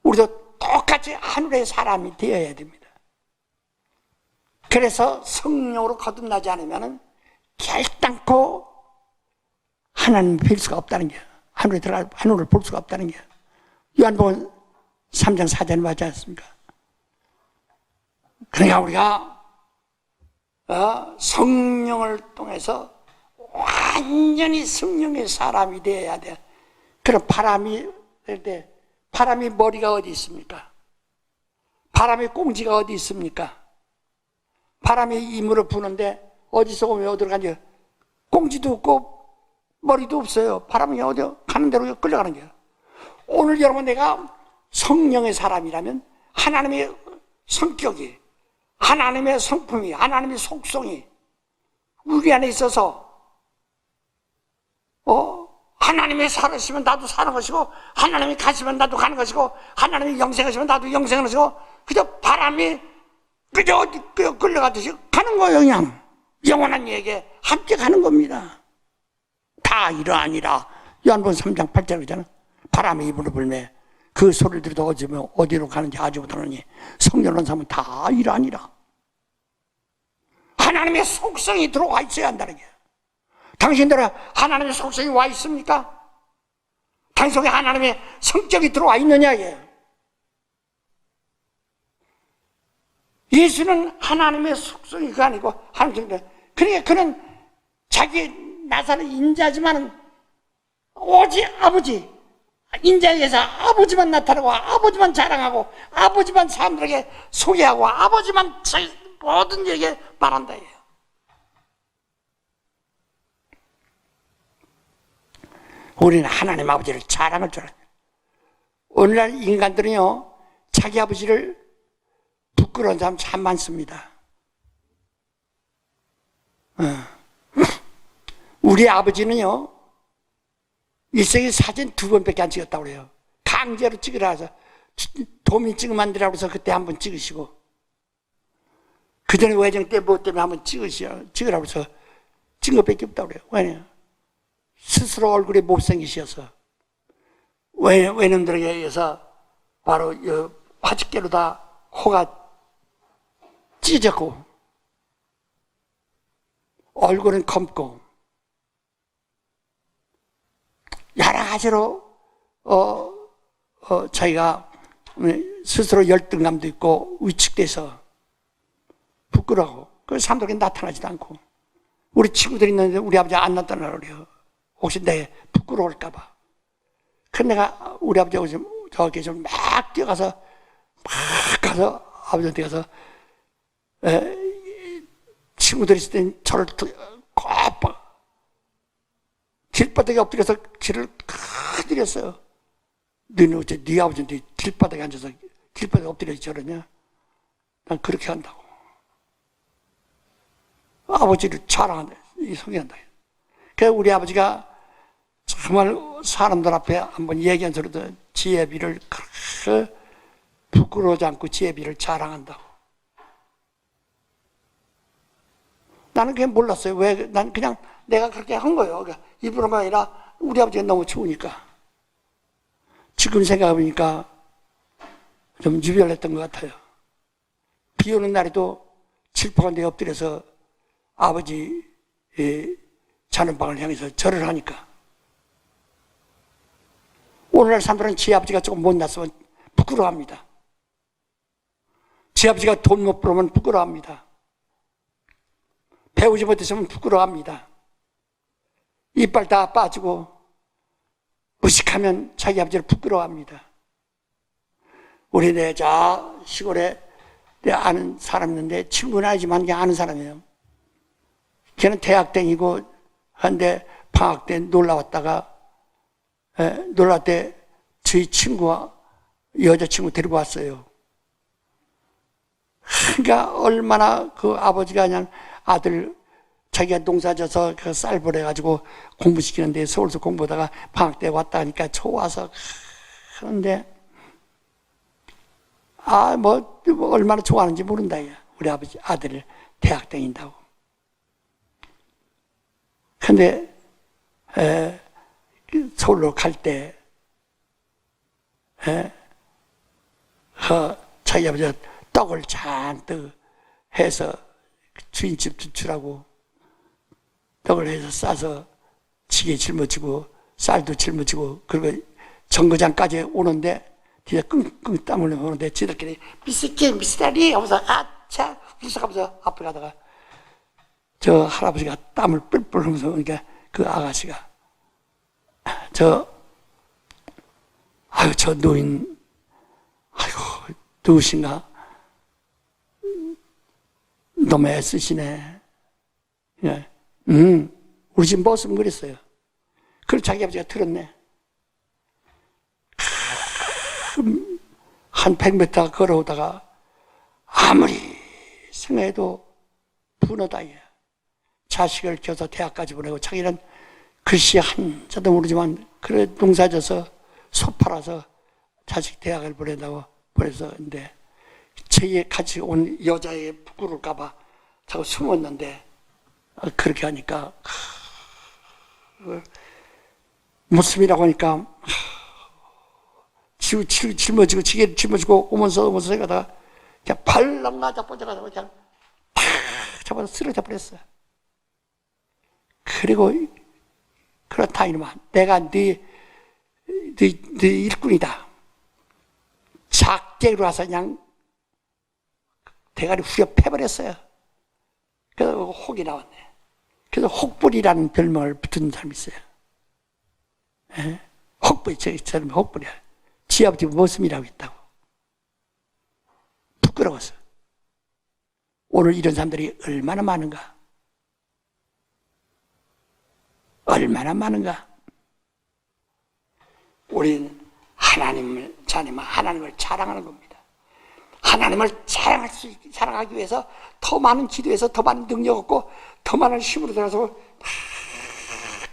[SPEAKER 2] 우리도 똑같이 하늘의 사람이 되어야 됩니다. 그래서 성령으로 거듭나지 않으면 결단코 하나님을 뵐 수가 없다는 거예요. 하늘을 볼 수가 없다는 거예요. 요한복음 3장 4절에 맞지 않습니까? 그러니까 우리가 성령을 통해서 완전히 성령의 사람이 되어야 돼. 그럼 바람이 머리가 어디 있습니까? 바람의 꽁지가 어디 있습니까? 바람이 이물을 부는데 어디서 오면 어디로 가냐? 꽁지도 없고 머리도 없어요. 바람이 어디 가는 대로 끌려가는 거예요. 오늘 여러분 내가 성령의 사람이라면 하나님의 성격이, 하나님의 성품이, 하나님의 속성이 우리 안에 있어서 하나님이 살으시면 나도 사는 것이고, 하나님이 가시면 나도 가는 것이고, 하나님이 영생하시면 나도 영생하는 것이고, 그저 바람이 그저 어디 끌려가듯이 가는 거예요. 그냥 영원한 이에게 함께 가는 겁니다. 다 이러하니라. 요한복음 3장 8절 그러잖아. 바람이 입으로 불매 그 소리를 들어도 어디로 가는지 아지 못하느니 성령은 사람은 다 이러하니라. 하나님의 속성이 들어와 있어야 한다는 게. 당신들은 하나님의 속성이 와 있습니까? 당신 속에 하나님의 성격이 들어와 있느냐 이게. 예수는 하나님의 속성이 그거 아니고 하나님의 성격. 그러니까 그는 자기 나사렛 인자지만은 오직 아버지 인자에서 아버지만 나타나고 아버지만 자랑하고 아버지만 사람들에게 소개하고 아버지만 모든 얘기에 말한다 이에요. 우리는 하나님 아버지를 자랑할 줄 알아요. 오늘날 인간들은요 자기 아버지를 부끄러운 사람 참 많습니다. 우리 아버지는요 일생에 사진 2번밖에 안 찍었다고 그래요. 강제로 찍으라 해서 도민 찍으면 안 되라고 해서 그때 한번 찍으시고, 그 전에 외정 때 뭐 때문에 한번 찍으라고 해서 찍은 것밖에 없다고 그래요. 왜냐? 스스로 얼굴이 못생기셔서 외놈들에게 의해서 바로 화직계로 다 호가 찢어졌고 얼굴은 검고 여러 가지로 자기가 스스로 열등감도 있고 위축돼서 부끄러워. 그 사람들에게 나타나지도 않고, 우리 친구들이 있는데 우리 아버지 안 나타나려고 그래요. 혹시 내 부끄러울까 봐. 그래서 내가 우리 아버지하고 저기 좀 막 뛰어가서 막 가서 아버지한테 가서 친구들이 있을 땐 저를 꼭 길바닥에 엎드려서 길을 크드렸어요. 너는 어째 네 아버지한테 길바닥에 앉아서 길바닥에 엎드려서 저러냐? 난 그렇게 한다고. 아버지를 자랑한다, 소개한다. 그래서 우리 아버지가 정말 사람들 앞에 한번 얘기한 소리도 지혜비를 그렇게 부끄러워하지 않고 지혜비를 자랑한다고. 나는 그게 몰랐어요. 왜? 난 그냥 내가 그렇게 한 거예요. 그러니까 일부러가 아니라 우리 아버지가 너무 추우니까. 지금 생각해보니까 좀 유별했던 것 같아요. 비 오는 날에도 칠판에 내 엎드려서 아버지 자는 방을 향해서 절을 하니까. 오늘날 사람들은 지 아버지가 조금 못났으면 부끄러워합니다. 지 아버지가 돈 못 벌면 부끄러워합니다. 배우지 못했으면 부끄러워합니다. 이빨 다 빠지고 무식하면 자기 아버지를 부끄러워합니다. 우리 내 저 시골에 내 아는 사람 있는데, 친구는 아니지만 그냥 아는 사람이에요. 걔는 대학생이고 한데 방학 때 놀러 왔다가 놀러 때 저희 친구와 여자친구 데리고 왔어요. 그러니까 얼마나 그 아버지가 그냥 아들 자기가 농사져서 그 쌀 버려가지고 공부시키는데 서울서 공부하다가 방학 때 왔다 하니까 좋아서. 그런데 뭐 얼마나 좋아하는지 모른다. 야. 우리 아버지 아들 대학 다닌다고. 근데 서울로 갈 때 자기 아버지가 떡을 잔뜩 해서 주인집 주라고 떡을 해서 싸서 지게 짊어지고 쌀도 짊어지고 그리고 정거장까지 오는데 뒤에 끙끙 땀 흘리며 오는데 지들끼리 미스다리 하면서 아차 웃어가면서 앞에 가다가 저 할아버지가 땀을 뿔뿔 흘리면서 오니까 그 아가씨가 저 노인 누구신가? 너무 애쓰시네. 예. 우리 집 모습은 그랬어요. 그걸 자기 아버지가 들었네. 한 100m 걸어오다가 아무리 생각해도 분하다. 자식을 키워서 대학까지 보내고 자기는 글씨 한자도 모르지만 그래 농사져서 소 팔아서 자식 대학을 보낸다고 보내서 근데 제에 같이 온 여자에 부끄러울까봐 자꾸 숨었는데 그렇게 하니까 모습이라고 하니까 짊어지고 지게를 짊어지고 오면서 생각하다가 그냥 발랑 맞아 뻗어가지고 그냥 탁 잡아서 쓰러져 버렸어요. 그리고 그렇다 이놈아 내가 네 일꾼이다. 작게 일어나서 그냥 대가리 후려 패버렸어요. 그래서 혹이 나왔네. 그래서 혹불이라는 별명을 붙은 사람이 있어요. 예? 혹불이, 저는 혹불이야. 지 아버지 모습이라고 했다고. 부끄러워서. 오늘 이런 사람들이 얼마나 많은가? 얼마나 많은가? 우리는 하나님을 자랑하는 겁니다. 하나님을 자랑하기 위해서 더 많은 기도에서 더 많은 능력 얻고 더 많은 힘으로 들어서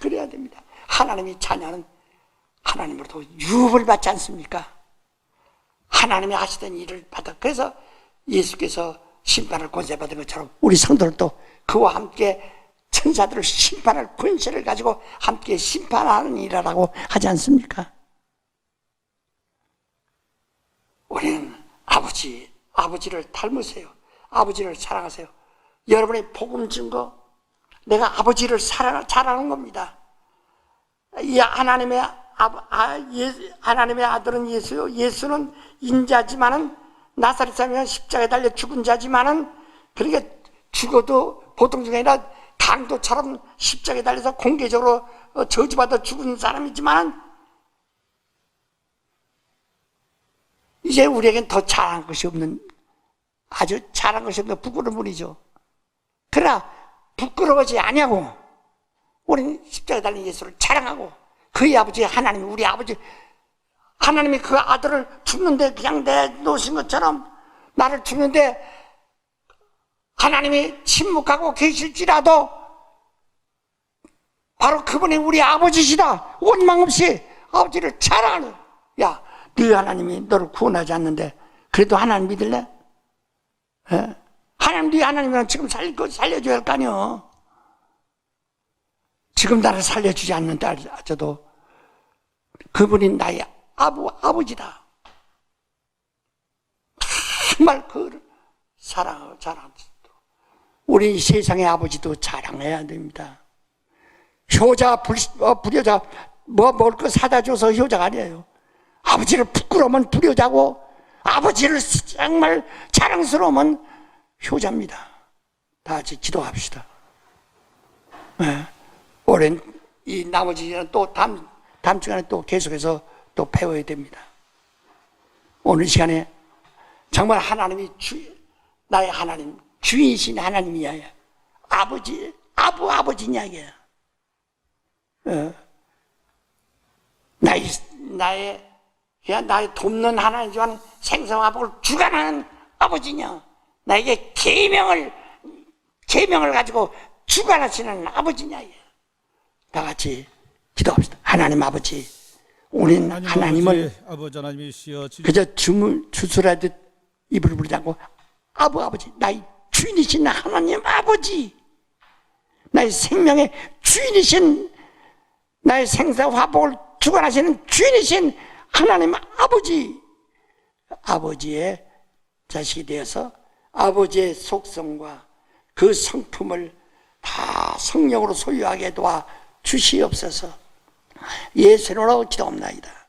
[SPEAKER 2] 그래야 됩니다. 하나님이 자녀는 하나님으로부터 유업을 받지 않습니까? 하나님이 하시던 일을 받아. 그래서 예수께서 심판을 권세받은 것처럼 우리 성도들도 그와 함께 천사들을 심판할 권세를 가지고 함께 심판하는 일이라고 하지 않습니까? 우리는 아버지를 닮으세요. 아버지를 사랑하세요. 여러분의 복음 증거, 내가 아버지를 사랑하는 겁니다. 이 하나님의 아들은 예수요. 예수는 인자지만은 나사렛 사람이 십자가에 달려 죽은 자지만은 그러니까 죽어도 보통 중에 아니라 강도처럼 십자가에 달려서 공개적으로 저주받아 죽은 사람이지만 이제 우리에겐 더 잘한 것이 없는 아주 잘한 것이 없는 부끄러운 분이죠. 그러나 부끄러워하지 아니하고 우리는 십자가에 달린 예수를 자랑하고 그의 아버지 하나님, 우리 아버지 하나님이 그 아들을 죽는데 그냥 내놓으신 것처럼 나를 죽는데 하나님이 침묵하고 계실지라도 바로 그분이 우리 아버지시다. 원망 없이 아버지를 자랑하는. 야, 네 하나님이 너를 구원하지 않는데 그래도 하나님 믿을래? 예? 하나님, 네 하나님은 지금 살려줘야 할 거 아니야. 지금 나를 살려주지 않는다 하셔도 그분이 나의 아버지다. 정말 그를 사랑하고 우리 세상의 아버지도 자랑해야 됩니다. 효자, 불효자, 먹을 거 사다 줘서 효자가 아니에요. 아버지를 부끄러우면 불효자고 아버지를 정말 자랑스러우면 효자입니다. 다 같이 기도합시다. 네. 오랜 이 나머지는 또 다음 시간에 또 계속해서 또 배워야 됩니다. 오늘 시간에 정말 하나님이 나의 하나님, 주인이신 하나님이야. 아버지냐 이게. 나의 돕는 하나님이지만 생사와 복을 주관하는 아버지냐. 나에게 계명을 가지고 주관하시는 아버지냐. 다 같이 기도합시다. 하나님 아버지, 우리는 하나님을
[SPEAKER 1] 아버지 하나님이시여
[SPEAKER 2] 그저 주술하듯 입을 부르지 않고 아버지, 나의 주인이신 하나님 아버지, 나의 생명의 주인이신, 나의 생사 화복을 주관하시는 주인이신 하나님 아버지, 아버지의 자식이 되어서 아버지의 속성과 그 성품을 다 성령으로 소유하게 도와 주시옵소서. 예수 이름으로 기도합나이다.